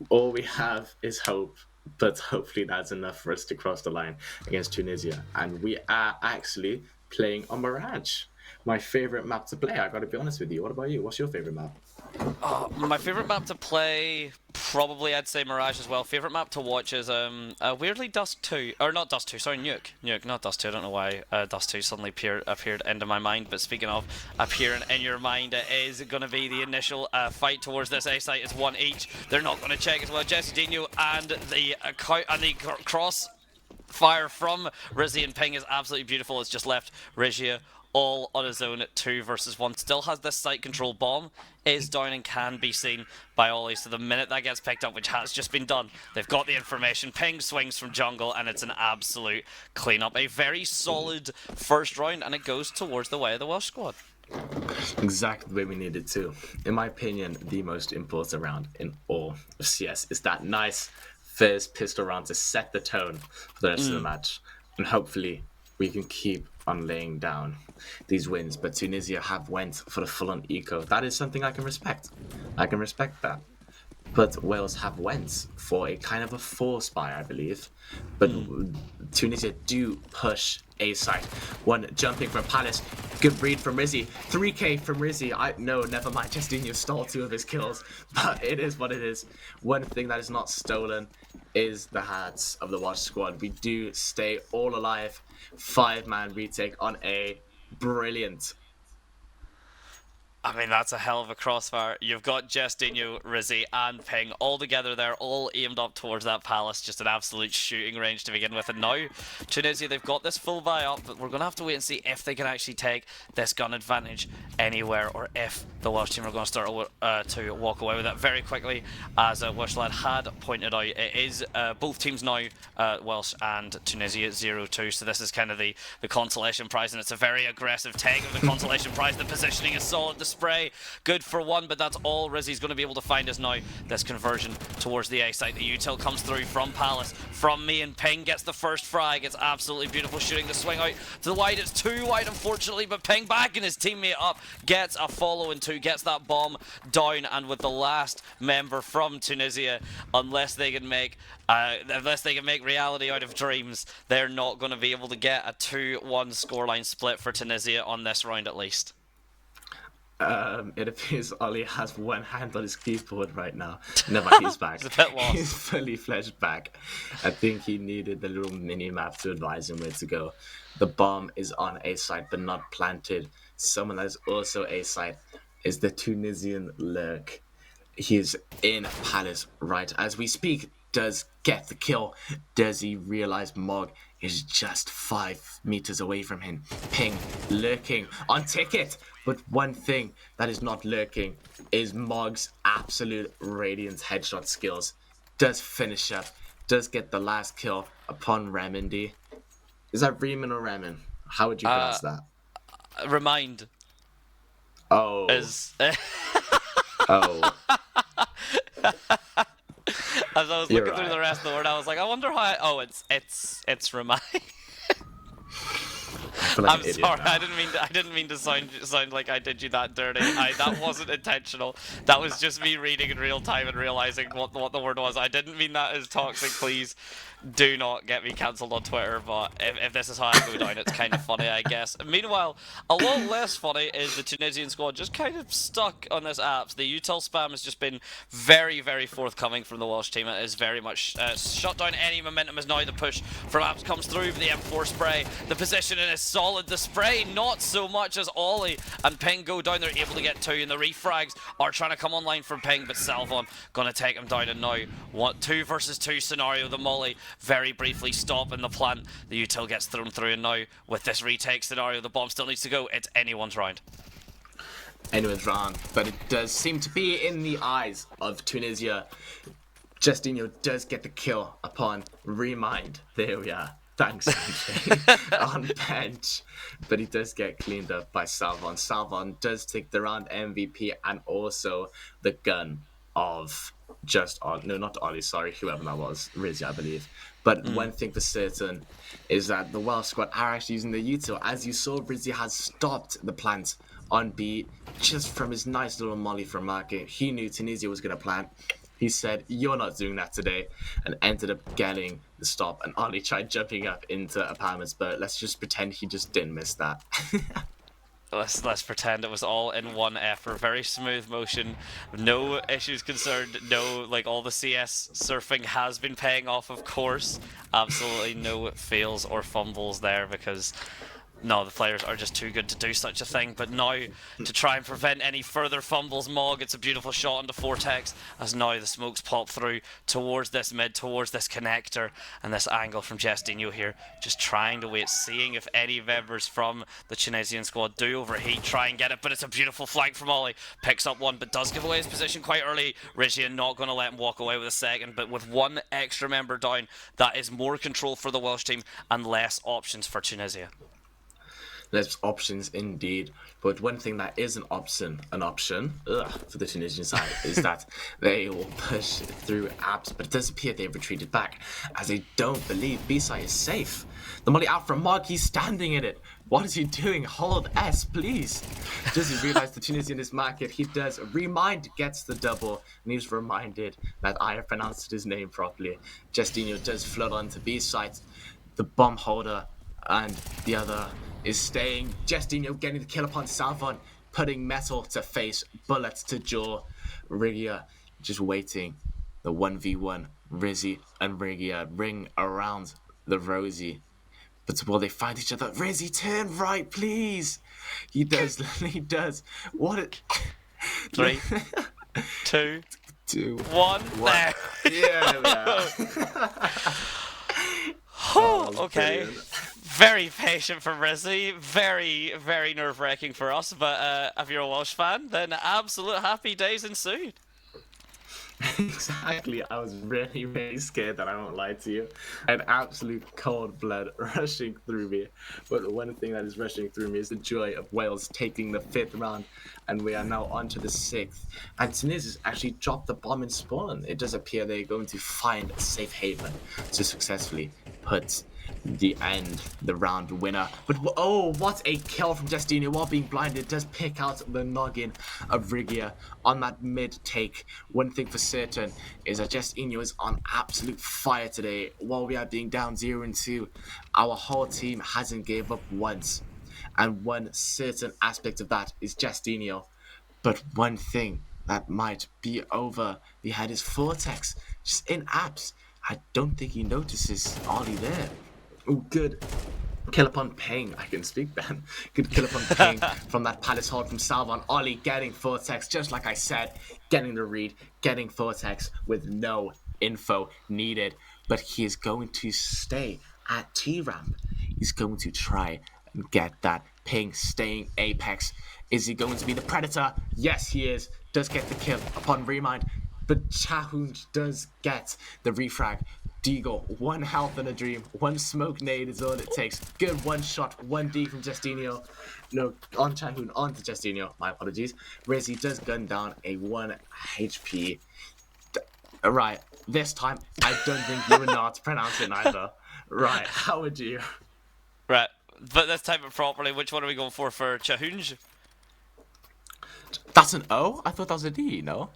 B: All we have is hope, but hopefully that's enough for us to cross the line against Tunisia. And we are actually playing on Mirage, my favorite map to play. I gotta be honest with you. What about you? What's your favorite map?
A: My favorite map to play, probably I'd say Mirage as well. Favorite map to watch is weirdly Dust 2, or not Dust 2, sorry, Nuke, not Dust 2. I don't know why Dust 2 suddenly appeared into my mind. But speaking of appearing in your mind, it is going to be the initial fight towards this A site. It's one each. They're not going to check as well. Jesse and the cross fire from Rizzy and Ping is absolutely beautiful. It's just left Regia all on his own at 2 versus 1. Still has this site control bomb, is down and can be seen by Ollie. So the minute that gets picked up, which has just been done, they've got the information. Ping swings from jungle and it's an absolute cleanup. A very solid first round, and it goes towards the way of the Welsh squad.
B: Exactly the way we need it to. In my opinion, the most important round in all of CS is that nice first pistol round to set the tone for the rest of the match. And hopefully we can keep on laying down these wins. But Tunisia have went for the full-on eco. That is something I can respect. I can respect that. But Wales have went for a kind of a force buy, I believe. But Tunisia do push A side. One jumping from Palace. Good read from Rizzy. 3k from Rizzy. No, never mind. Justinho stole 2 of his kills. But it is what it is. One thing that is not stolen is the hearts of the Welsh squad. We do stay all alive. 5-man retake on A. Brilliant.
A: I mean, that's a hell of a crossfire. You've got Justinho, Rizzy, and Ping all together there, all aimed up towards that Palace. Just an absolute shooting range to begin with. And now, Tunisia, they've got this full buy up, but we're going to have to wait and see if they can actually take this gun advantage anywhere, or if the Welsh team are going to start to walk away with it very quickly. As Welshlaad had pointed out, it is both teams now, Welsh and Tunisia, 0-2. So this is kind of the consolation prize, and it's a very aggressive take of the consolation prize. The positioning is solid. The spray, good for 1, but that's all Rizzy's going to be able to find is now this conversion towards the A site. The util comes through from Palace, from me, and Ping gets the first frag. It's absolutely beautiful shooting. The swing out to the wide. It's too wide, unfortunately, but Ping backing his teammate up, gets a follow in 2, gets that bomb down, and with the last member from Tunisia, unless they can make reality out of dreams, they're not going to be able to get a 2-1 scoreline split for Tunisia on this round at least.
B: It appears Ollie has one hand on his keyboard right now. Never, he's back.
A: He's a bit lost.
B: He's fully fledged back. I think he needed the little mini map to advise him where to go. The bomb is on A side, but not planted. Someone that is also A side is the Tunisian Lurk. He's in Palace right as we speak. Does get the kill. Does he realize Mog is just 5 meters away from him? Ping lurking on ticket. But one thing that is not lurking is Mog's absolute radiant headshot skills. Does finish up. Does get the last kill upon Remindi. Is that Riemann or Remen? How would you pronounce that?
A: Remind.
B: Oh. Oh.
A: As I was looking through the rest of the word, I was like, I wonder how. It's remind. I'm sorry, I didn't mean to sound like I did you that dirty. That wasn't intentional. That was just me reading in real time and realizing what the word was. I didn't mean that as toxic. Please do not get me cancelled on Twitter. But if this is how I go down, it's kind of funny, I guess. Meanwhile, a lot less funny is the Tunisian squad just kind of stuck on this apps. The util spam has just been very, very forthcoming from the Welsh team. It is very much shut down any momentum as now the push from apps comes through. The M4 spray, the positioning is solid. solid. The spray, not so much as Ollie and Ping go down. They're able to get 2, and the refrags are trying to come online from Ping, but Salvon gonna take him down. And now, 2 versus 2 scenario. The Molly very briefly stopping the plant. The util gets thrown through, and now with this retake scenario, the bomb still needs to go. It's anyone's round.
B: Anyone's round, but it does seem to be in the eyes of Tunisia. Justinho does get the kill upon Remind. There we are. Thanks, Andre. On bench. But he does get cleaned up by Salvon. Salvon does take the round MVP and also the gun of not Ollie, sorry, whoever that was. Rizzy, I believe. But one thing for certain is that the Welsh squad are actually using the util. As you saw, Rizzy has stopped the plant on B just from his nice little molly from market. He knew Tunisia was going to plant. He said, "You're not doing that today," and ended up getting the stop. And Ollie tried jumping up into apartments, but let's just pretend he just didn't miss that.
A: Let's pretend it was all in one effort. Very smooth motion, no issues concerned. No, like, all the CS surfing has been paying off, of course. Absolutely no fails or fumbles there, because no, the players are just too good to do such a thing. But now, to try and prevent any further fumbles, Mog gets a beautiful shot into Vortex, as now the smokes pop through towards this mid, towards this connector, and this angle from Justinho here, just trying to wait, seeing if any members from the Tunisian squad do overheat, try and get it, but it's a beautiful flank from Ollie. Picks up one, but does give away his position quite early. Rizia not going to let him walk away with a second, but with one extra member down, that is more control for the Welsh team and less options for Tunisia.
B: There's options indeed, but one thing that is an option for the Tunisian side is that they will push through apps, but it does appear they've retreated back as they don't believe B-side is safe. The molly out from Mark, he's standing in it. What is he doing? Hold S, please. Does he realize the Tunisian is market? He does. Remind gets the double, and he's reminded that I have pronounced his name properly. Justinho does float onto B-side. The bomb holder and the other is staying. Justinho getting the kill upon Salvon, putting metal to face, bullets to jaw. Rigia just waiting. The 1v1, Rizzy and Rigia ring around the Rosie. But will they find each other? Rizzy, turn right, please. He does. He does. What?
A: 3, 2, 1. There.
B: Yeah, yeah.
A: Okay.
B: Brilliant.
A: Very patient from Rizzy, very, very nerve-wracking for us, but if you're a Welsh fan, then absolute happy days ensued.
B: Exactly, I was really, really scared, that I won't lie to you. I had absolute cold blood rushing through me. But the one thing that is rushing through me is the joy of Wales taking the 5th round, and we are now on to the 6th. And Tunisia's actually dropped the bomb in spawn. It does appear they're going to find a safe haven to successfully put the round winner. But oh, what a kill from Justinho while being blinded. Does pick out the noggin of Rigia on that mid take. One thing for certain is that Justinho is on absolute fire today. While we are being down 0-2, our whole team hasn't gave up once. And one certain aspect of that is Justinho. But one thing that might be over the head is Vortex. Just in apps, I don't think he notices Ollie there. Oh, good kill upon Ping. I can speak then. Good kill upon Ping from that Palace hold from Salvon. Ollie getting Vortex, just like I said, getting the read, getting Vortex with no info needed. But he is going to stay at T-Ramp. He's going to try and get that Ping staying Apex. Is he going to be the Predator? Yes, he is. Does get the kill upon Remind. But Chahoon does get the refrag. Deagle, 1 health in a dream, 1 smoke nade is all it takes. Good 1 shot, 1D from Justinho. No, on Chahoon, on to Justinho. My apologies. Rizzy does gun down a 1 HP. Right, this time, I don't think you would know how to pronounce it either. Right, how would you?
A: Right, but let's type it properly. Which one are we going for Chahoon?
B: That's an O? I thought that was a D, no?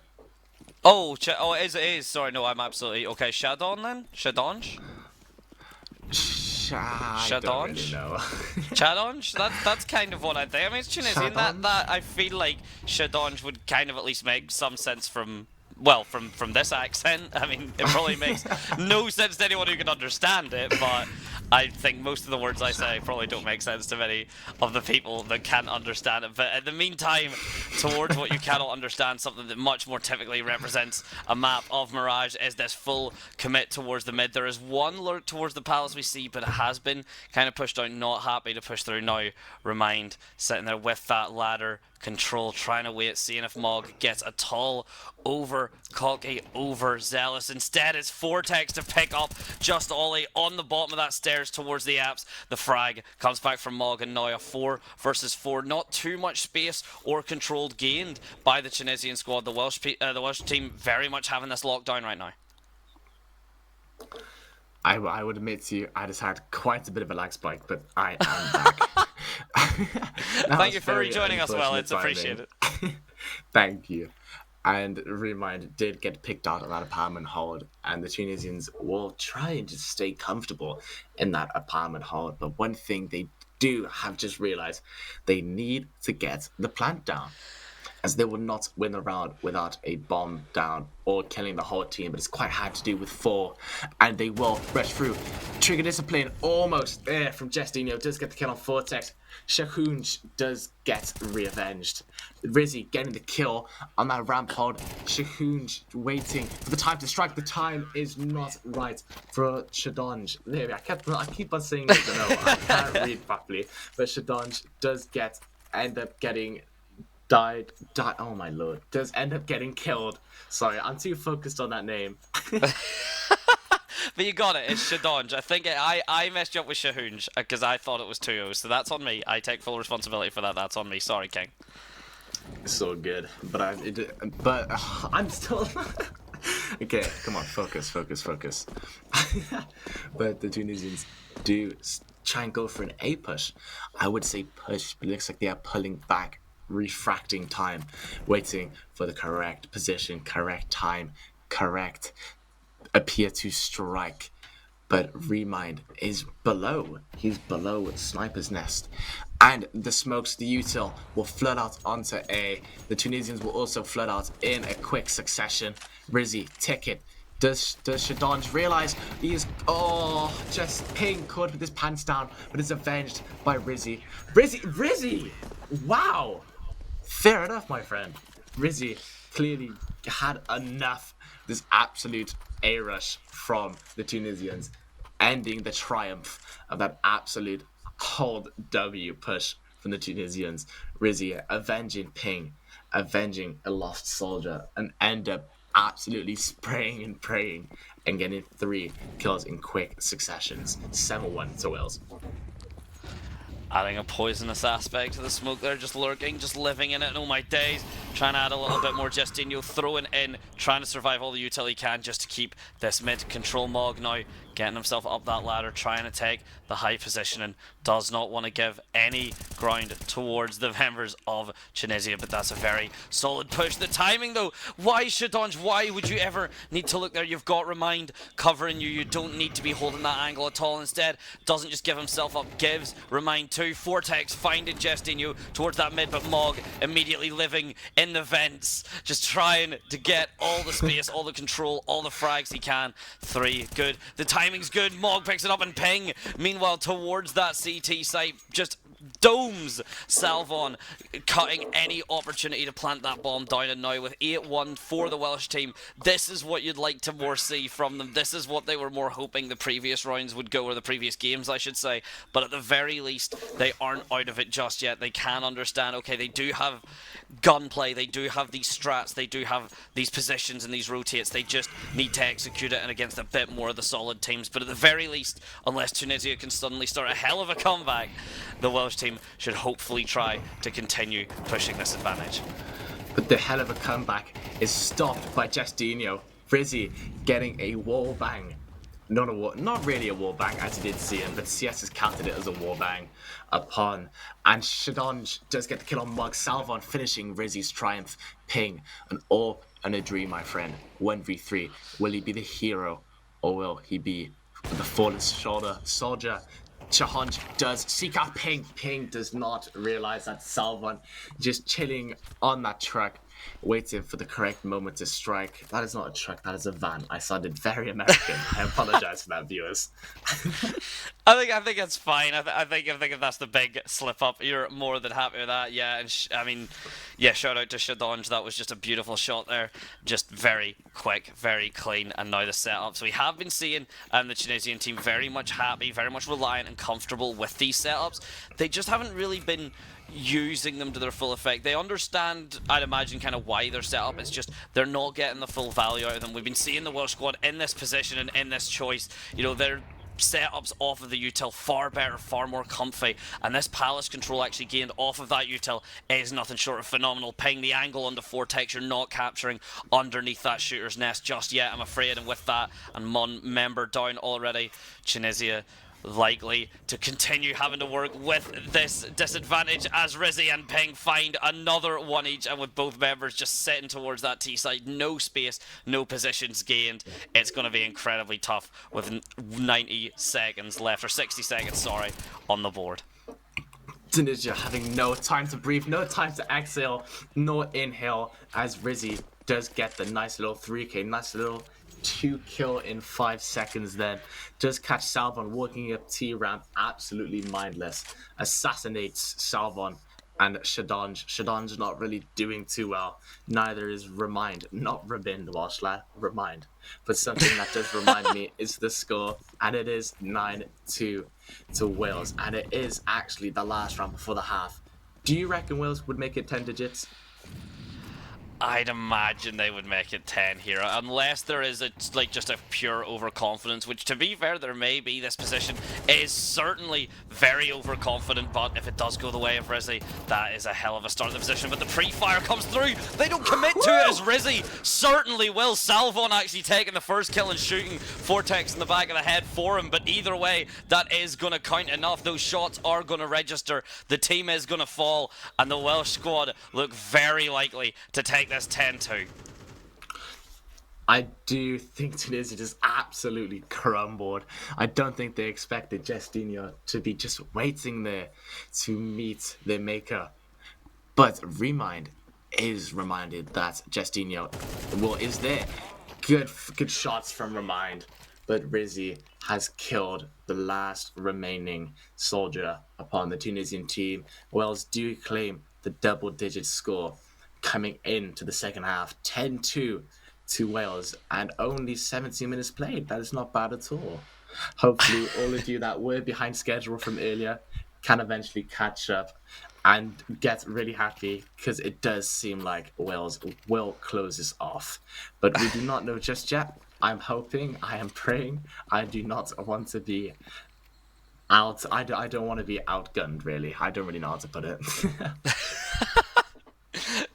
A: Oh, it is. Sorry, no, I'm absolutely... Okay, Shadon then? Shadonj?
B: I don't really know.
A: Shadonj? That's kind of what I think. I mean, it's Tunisian. That I feel like Shadonj would kind of at least make some sense from... Well, from this accent. I mean, it probably makes no sense to anyone who can understand it, but I think most of the words I say probably don't make sense to many of the people that can't understand it. But in the meantime, towards what you cannot understand, something that much more typically represents a map of Mirage is this full commit towards the mid. There is one lurk towards the palace we see, but it has been kind of pushed out, not happy to push through now. Remind sitting there with that ladder control, trying to wait, seeing if Mog gets a tall over cocky, over zealous. Instead, it's Vortex to pick up just Ollie on the bottom of that stairs towards the apps. The frag comes back from Mog, and now a 4 versus 4. Not too much space or control gained by the Tunisian squad. The Welsh team very much having this lockdown right now.
B: I would admit to you, I just had quite a bit of a lag spike, but I am back.
A: Thank you for rejoining us, Well. It's appreciated.
B: Thank you. And Remind did get picked out of that apartment hold, and the Tunisians will try and just stay comfortable in that apartment hold. But one thing they do have just realized, they need to get the plant down, as they will not win the round without a bomb down or killing the whole team, but it's quite hard to do with 4, and they will rush through. Trigger Discipline almost there from Jestino, does get the kill on Vortex. Shahoonj does get re-avenged. Rizzy getting the kill on that ramp pod. Shahoonj waiting for the time to strike. The time is not right for Shadonj. There, I keep on saying this, I can't read properly, but Shadonj does end up getting died. Oh my lord, does end up getting killed. Sorry, I'm too focused on that name.
A: But you got it, it's Shadonj. I think I messed you up with Shahoonj because I thought it was 2-0, so that's on me. I take full responsibility for that. That's on me. Sorry, King.
B: So good, but I'm still. Okay, come on, focus. But the Tunisians do try and go for an A push. I would say push, but it looks like they are pulling back, refracting time, waiting for the correct position, correct time, correct appear to strike. But Remind is below. He's below Sniper's Nest. And the smokes, the util, will flood out onto A. The Tunisians will also flood out in a quick succession. Rizzy, ticket. Does Shadonj realize he's just Ping could with his pants down, but is avenged by Rizzy. Rizzy! Wow! Fair enough, my friend. Rizzy clearly had enough. This absolute A-rush from the Tunisians, ending the triumph of that absolute hold W push from the Tunisians. Rizzy avenging Ping, avenging a lost soldier, and end up absolutely spraying and praying and getting 3 kills in quick successions. 7-1 to Wales.
A: Adding a poisonous aspect to the smoke there, just lurking, just living in it. And oh my days, trying to add a little bit more Justinho, throwing in, trying to survive all the utility he can just to keep this mid control. Mog now getting himself up that ladder, trying to take the high position, and does not want to give any ground towards the members of Tunisia, but that's a very solid push. The timing though, why Shadonj, why would you ever need to look there? You've got Remind covering you, you don't need to be holding that angle at all. Instead, doesn't just give himself up, gives Remind 2. Vortex finding Jestinho towards that mid, but Mog immediately living in the vents, just trying to get all the space, all the control, all the frags he can. 3, good. The timing's good. Mog picks it up and Ping, meanwhile, towards that CT site, just domes Salvon, cutting any opportunity to plant that bomb down. And now with 8-1 for the Welsh team, this is what you'd like to more see from them. This is what they were more hoping the previous rounds would go, or the previous games I should say. But at the very least, they aren't out of it just yet. They can understand, okay, they do have gunplay, they do have these strats, they do have these positions and these rotates. They just need to execute it, and against a bit more of the solid teams. But at the very least, unless Tunisia can suddenly start a hell of a comeback, the Welsh team should hopefully try to continue pushing this advantage.
B: But the hell of a comeback is stopped by Justinho. Rizzy getting a wall bang. Not really a wall bang, as he did see him, but CS has counted it as a wall bang upon. And Shadonj does get the kill on Mug. Salvon finishing Rizzy's triumph. Ping, an all and a dream, my friend. 1v3. Will he be the hero, or will he be the fallen soldier? Shadonj does seek out Ping. Ping does not realize that Salvon just chilling on that truck, waiting for the correct moment to strike. That is not a truck, that is a van. I sounded very American. I apologize for that, viewers.
A: I think it's fine. I think if that's the big slip up, you're more than happy with that. Yeah, and I mean, yeah, shout out to Shadonj. That was just a beautiful shot there. Just very quick, very clean, and now the setup. So we have been seeing the Tunisian team very much happy, very much reliant and comfortable with these setups. They just haven't really been using them to their full effect. They understand, I'd imagine, kind of why they're set up. It's just they're not getting the full value out of them. We've been seeing the Welsh squad in this position and in this choice. You know, they're setups off of the util far better, far more comfy, and this palace control actually gained off of that util is nothing short of phenomenal. Ping the angle on the Vortex, you're not capturing underneath that shooter's nest just yet, I'm afraid, and with that, and Mon member down already, Tunisia likely to continue having to work with this disadvantage as Rizzy and Ping find another one each, and with both members just sitting towards that T side, no space, no positions gained. It's going to be incredibly tough with 90 seconds left, or 60 seconds, sorry, on the board.
B: Tunisia having no time to breathe, no time to exhale, no inhale, as Rizzy does get the nice little 3k, nice little 2 kill in 5 seconds then. Does catch Salvon walking up T ramp, absolutely mindless. Assassinates Salvon and Shadonj. Shadonj not really doing too well. Neither is Remind. Not Rabin, Welshlaad, Remind. But something that does remind me is the score, and it is 9-2 to Wales. And it is actually the last round before the half. Do you reckon Wales would make it 10 digits?
A: I'd imagine they would make it 10 here, unless there is just a pure overconfidence, which, to be fair, there may be. This position is certainly very overconfident, but if it does go the way of Rizzy, that is a hell of a start of the position. But the pre-fire comes through. They don't commit to it as Rizzy certainly will. Salvon actually taking the first kill and shooting Vortex in the back of the head for him, but either way, that is going to count enough. Those shots are going to register. The team is going to fall, and the Welsh squad look very likely to take this 10-2.
B: I do think Tunisia just absolutely crumbled. I don't think they expected Justinho to be just waiting there to meet their maker. But Remind is reminded that Justinho, is there. Good shots from Remind. But Rizzy has killed the last remaining soldier upon the Tunisian team. Wales do claim the double-digit score coming into the second half, 10-2 to Wales, and only 17 minutes played. That is not bad at all. Hopefully all of you that were behind schedule from earlier can eventually catch up and get really happy, because it does seem like Wales will close this off. But we do not know just yet. I'm hoping, I am praying. I do not want to be out. I don't want to be outgunned, really. I don't really know how to put it.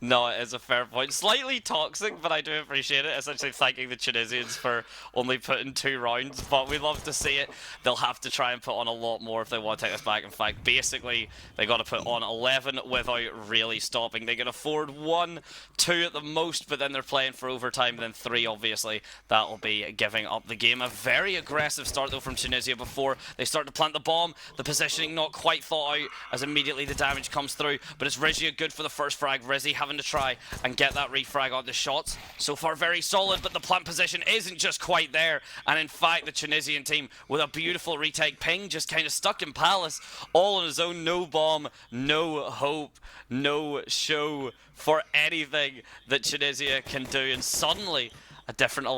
A: No, it is a fair point. Slightly toxic, but I do appreciate it. Essentially thanking the Tunisians for only putting 2 rounds, but we love to see it. They'll have to try and put on a lot more if they want to take us back. In fact, basically, they got to put on 11 without really stopping. They can afford 1, 2 at the most, but then they're playing for overtime, then 3, obviously. That'll be giving up the game. A very aggressive start, though, from Tunisia before they start to plant the bomb. The positioning not quite thought out as immediately the damage comes through, but it's Rizzy good for the first frag. Rizzy having to try and get that refrag on the shots. So far very solid, but the plant position isn't just quite there, and in fact the Tunisian team with a beautiful retake. Ping just kind of stuck in Palace all on his own. No bomb, no hope, no show for anything that Tunisia can do, and suddenly a different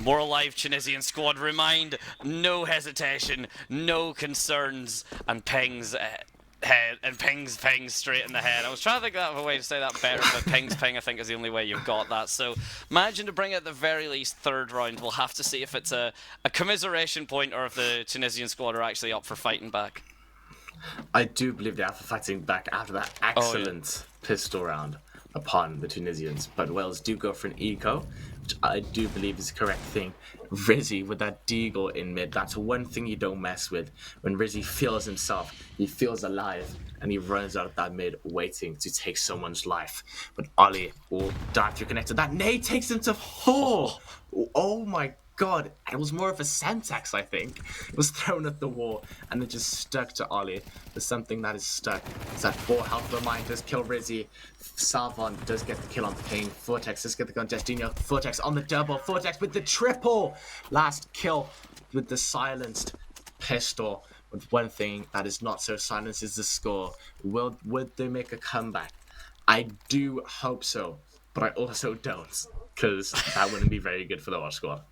A: more alive Tunisian squad. Remind, no hesitation, no concerns, and Ping's head, and Ping's straight in the head. I was trying to think of a way to say that better, but Ping's ping I think is the only way you've got that. So imagine to bring it at the very least 3rd round. We'll have to see if it's a commiseration point or if the Tunisian squad are actually up for fighting back.
B: I do believe they are for fighting back after that excellent pistol round upon the Tunisians, but Wales do go for an eco, which I do believe is the correct thing. Rizzy with that deagle in mid, that's one thing you don't mess with. When Rizzy feels himself, he feels alive, and he runs out of that mid waiting to take someone's life. But Ollie will dive through connector. That nade takes him to 4! Oh my god, it was more of a Semtex, I think. It was thrown at the wall and it just stuck to Ollie. There's something that is stuck. It's that 4 health remind does kill Rizzy. Salvon does get the kill on Ping. Vortex does get the kill on Destino. Vortex on the double. Vortex with the triple. Last kill with the silenced pistol. But one thing that is not so silenced is the score. Would they make a comeback? I do hope so, but I also don't, because that wouldn't be very good for the Welsh squad.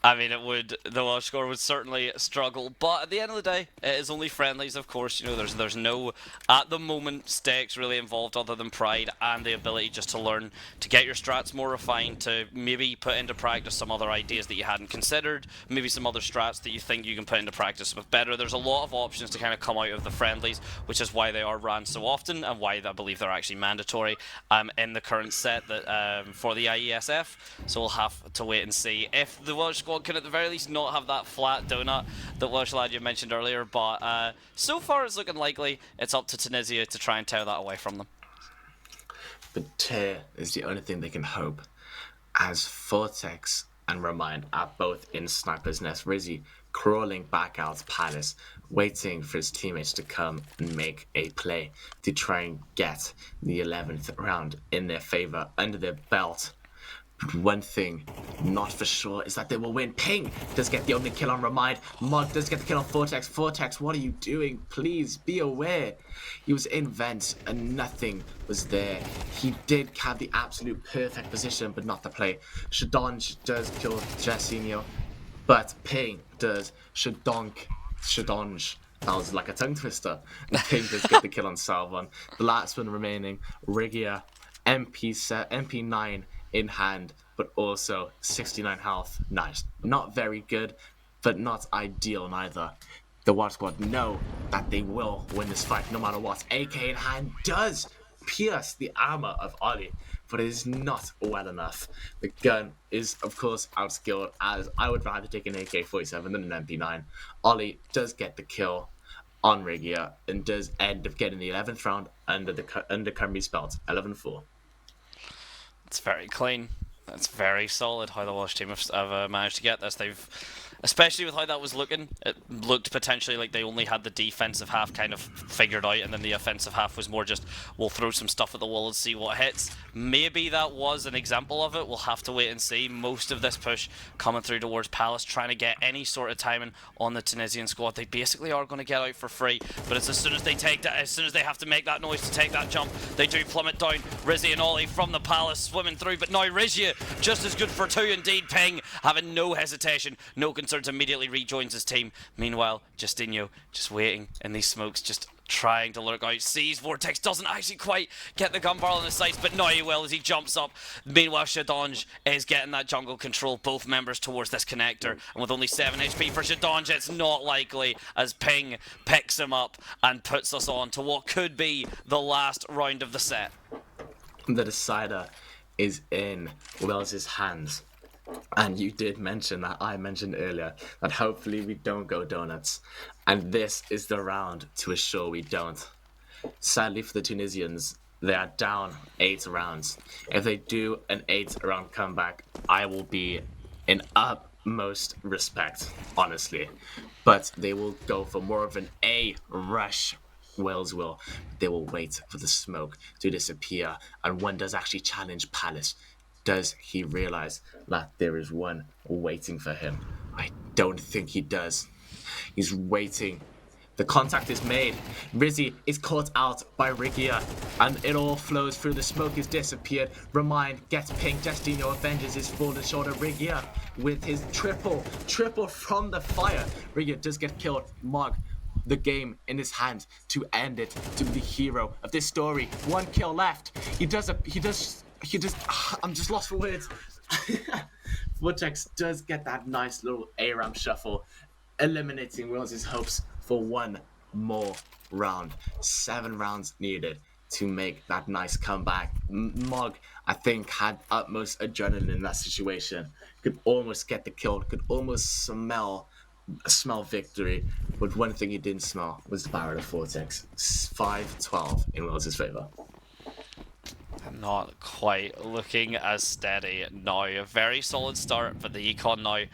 A: I mean, the Welsh score would certainly struggle, but at the end of the day, it is only friendlies, of course. You know, there's no, at the moment, stakes really involved other than pride and the ability just to learn, to get your strats more refined, to maybe put into practice some other ideas that you hadn't considered, maybe some other strats that you think you can put into practice with better. There's a lot of options to kind of come out of the friendlies, which is why they are ran so often, and why I believe they're actually mandatory in the current set that for the IESF. So we'll have to wait and see if the Welsh squad can at the very least not have that flat donut that Welshlaad you mentioned earlier, but so far it's looking likely. It's up to Tunisia to try and tear that away from them.
B: But tear is the only thing they can hope, as Vortex and Remind are both in Sniper's Nest. Rizzy crawling back out Palace, waiting for his teammates to come and make a play to try and get the 11th round in their favor under their belt. One thing not for sure is that they will win. Ping does get the only kill on Remind. Mug does get the kill on Vortex. Vortex, what are you doing? Please be aware. He was in vent and nothing was there. He did have the absolute perfect position, but not the play. Shadonj does kill Jacinho, but Ping does Shadonj. That was like a tongue twister. And Ping does get the kill on Salvon. The last one remaining, Rigia, MP9 in hand, but also 69 health. Nice. Not very good, but not ideal neither. The Welsh squad know that they will win this fight no matter what. AK in hand does pierce the armor of Ollie, but it is not well enough. The gun is, of course, outskilled, as I would rather take an AK-47 than an MP9. Ollie does get the kill on Rigia and does end up getting the 11th round under Cymru's belt, 11-4.
A: It's very clean. That's very solid how the Welsh team have managed to get this. They've, especially with how that was looking, it looked potentially like they only had the defensive half kind of figured out, and then the offensive half was more just, we'll throw some stuff at the wall and see what hits. Maybe that was an example of it. We'll have to wait and see. Most of this push coming through towards Palace, trying to get any sort of timing on the Tunisian squad. They basically are going to get out for free, but it's as soon as they take that, as soon as they have to make that noise to take that jump, they do plummet down. Rizzy and Ollie from the Palace swimming through, but now Rigia just as good for 2 indeed. Ping having no hesitation, no concerns, immediately rejoins his team. Meanwhile, Justinho just waiting in these smokes, just trying to lurk out. Sees Vortex, doesn't actually quite get the gun barrel in his sights, but now he will as he jumps up. Meanwhile, Shadonj is getting that jungle control, both members towards this connector, and with only 7 HP for Shadonj, it's not likely as Ping picks him up and puts us on to what could be the last round of the set.
B: The decider is in Wales' hands. And you did mention that I mentioned earlier that hopefully we don't go donuts. And this is the round to assure we don't. Sadly for the Tunisians, they are down 8 rounds. If they do an 8-round comeback, I will be in utmost respect, honestly. But they will go for more of an A rush. Wales will. They will wait for the smoke to disappear, and one does actually challenge Palace. Does he realize that there is one waiting for him? I don't think he does. He's waiting. The contact is made. Rizzy is caught out by Rigia, and it all flows through. The smoke has disappeared. Remind gets pinged. Destino avenges his fallen shoulder. Rigia with his triple from the fire. Rigia does get killed. Mog, the game in his hand to end it, to be the hero of this story. 1 kill left. I'm just lost for words. Vortex does get that nice little ARAM shuffle, eliminating Wales' hopes for 1 more round. 7 rounds needed to make that nice comeback. Mog, I think, had utmost adrenaline in that situation. Could almost get the kill, could almost smell victory, but one thing he didn't smell was the barrel of Vortex. 5-12 in Wales' favour.
A: not quite looking as steady now. A very solid start, but the Econ now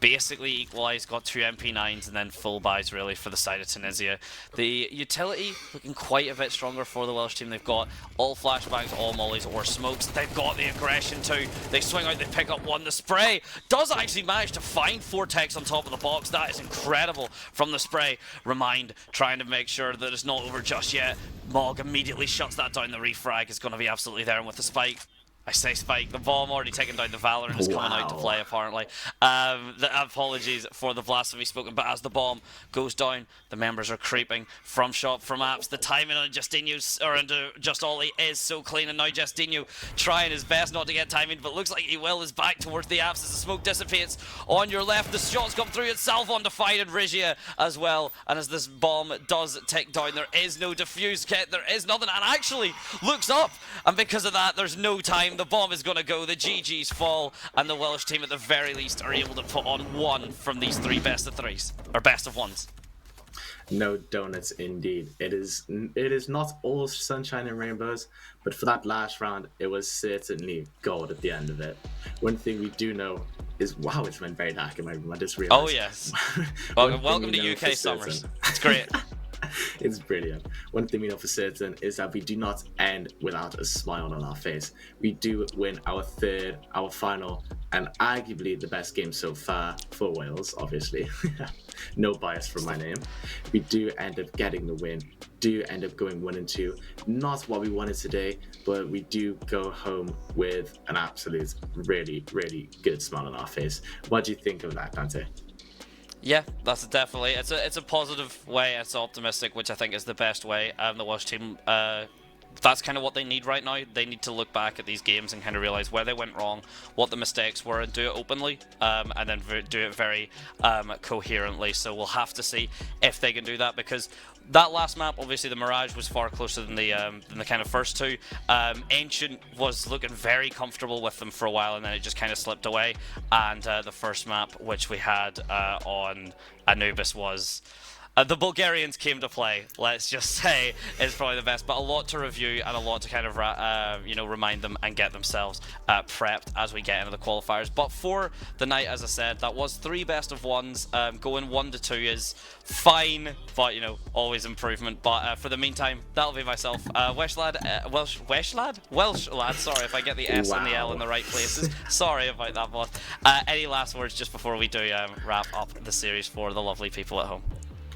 A: basically equalised, got 2 MP9s and then full buys really for the side of Tunisia. The utility looking quite a bit stronger for the Welsh team. They've got all flashbangs, all mollies or smokes. They've got the aggression too. They swing out, they pick up one. The spray does actually manage to find 4 techs on top of the box. That is incredible from the spray. Remind trying to make sure that it's not over just yet. Mog immediately shuts that down. The refrag is going to be absolutely there, and with the spike, I say spike, the bomb already taken down the Valor and is coming out to play apparently. Apologies for the blasphemy spoken, but as the bomb goes down, the members are creeping from shop, from apps. The timing on Justinho's, or into Just Ollie, is so clean, and now Justinho trying his best not to get timing, but looks like he will, is back towards the apps as the smoke dissipates. On your left, the shots come through itself on Defied Rigia as well, and as this bomb does tick down, there is no defuse kit, there is nothing, and actually looks up, and because of that, there's no time. The bomb is going to go, the GGs fall, and the Welsh team at the very least are able to put on 1 from these 3 best of 3s, or best of 1s.
B: No donuts indeed. It is not all sunshine and rainbows, but for that last round, it was certainly gold at the end of it. One thing we do know is, wow, it's went very dark in my room. I just realized.
A: Oh yes. Welcome to UK summers. It's great.
B: It's brilliant. One thing we know for certain is that we do not end without a smile on our face. We do win our third, our final, and arguably the best game so far for Wales, obviously. No bias from my name. We do end up getting the win, do end up going 1 and 2. Not what we wanted today, but we do go home with an absolute really, really good smile on our face. What do you think of that, Dante?
A: Yeah, that's definitely, it's a positive way, it's optimistic, which I think is the best way. The Welsh team, that's kind of what they need right now. They need to look back at these games and kind of realize where they went wrong, what the mistakes were, and do it openly, and then do it very coherently. So we'll have to see if they can do that, because that last map, obviously the Mirage was far closer than the kind of first 2. Ancient was looking very comfortable with them for a while, and then it just kind of slipped away. And the first map, which we had on Anubis, was... the Bulgarians came to play, let's just say, is probably the best, but a lot to review and a lot to kind of, remind them and get themselves prepped as we get into the qualifiers. But for the night, as I said, that was 3 best of 1s. Going 1 to 2 is fine, but, always improvement. But for the meantime, that'll be myself. Welshlaad, sorry if I get the S and the L in the right places. Sorry about that, boss. Any last words just before we do wrap up the series for the lovely people at home?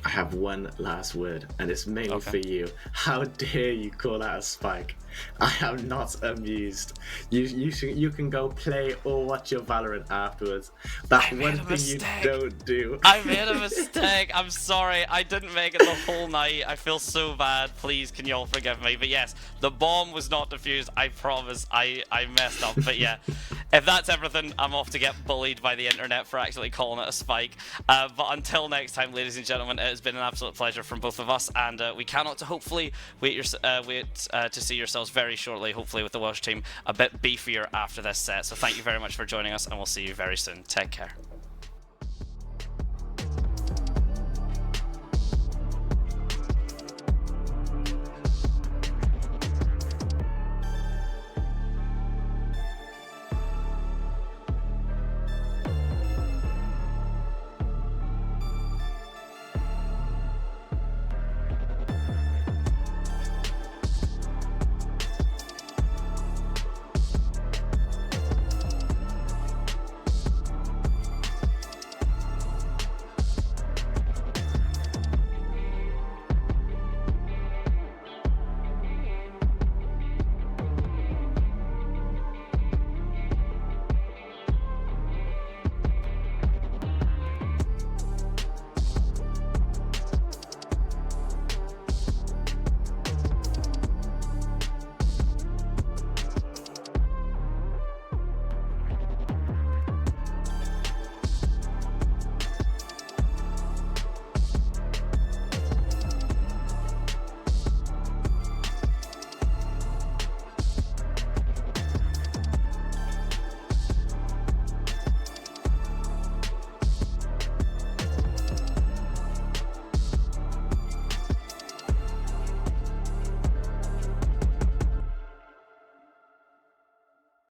B: I have one last word, and it's mainly for you. How dare you call that a spike? I am not amused. You can go play or watch your Valorant afterwards. That's one thing you don't do.
A: I made a mistake. I'm sorry. I didn't make it the whole night. I feel so bad. Please, can you all forgive me? But yes, the bomb was not defused. I promise. I messed up. But yeah, if that's everything, I'm off to get bullied by the internet for actually calling it a spike. But until next time, ladies and gentlemen, it has been an absolute pleasure from both of us, and we cannot hopefully wait to see yourselves very shortly, hopefully with the Welsh team a bit beefier after this set. So thank you very much for joining us, and we'll see you very soon. Take care.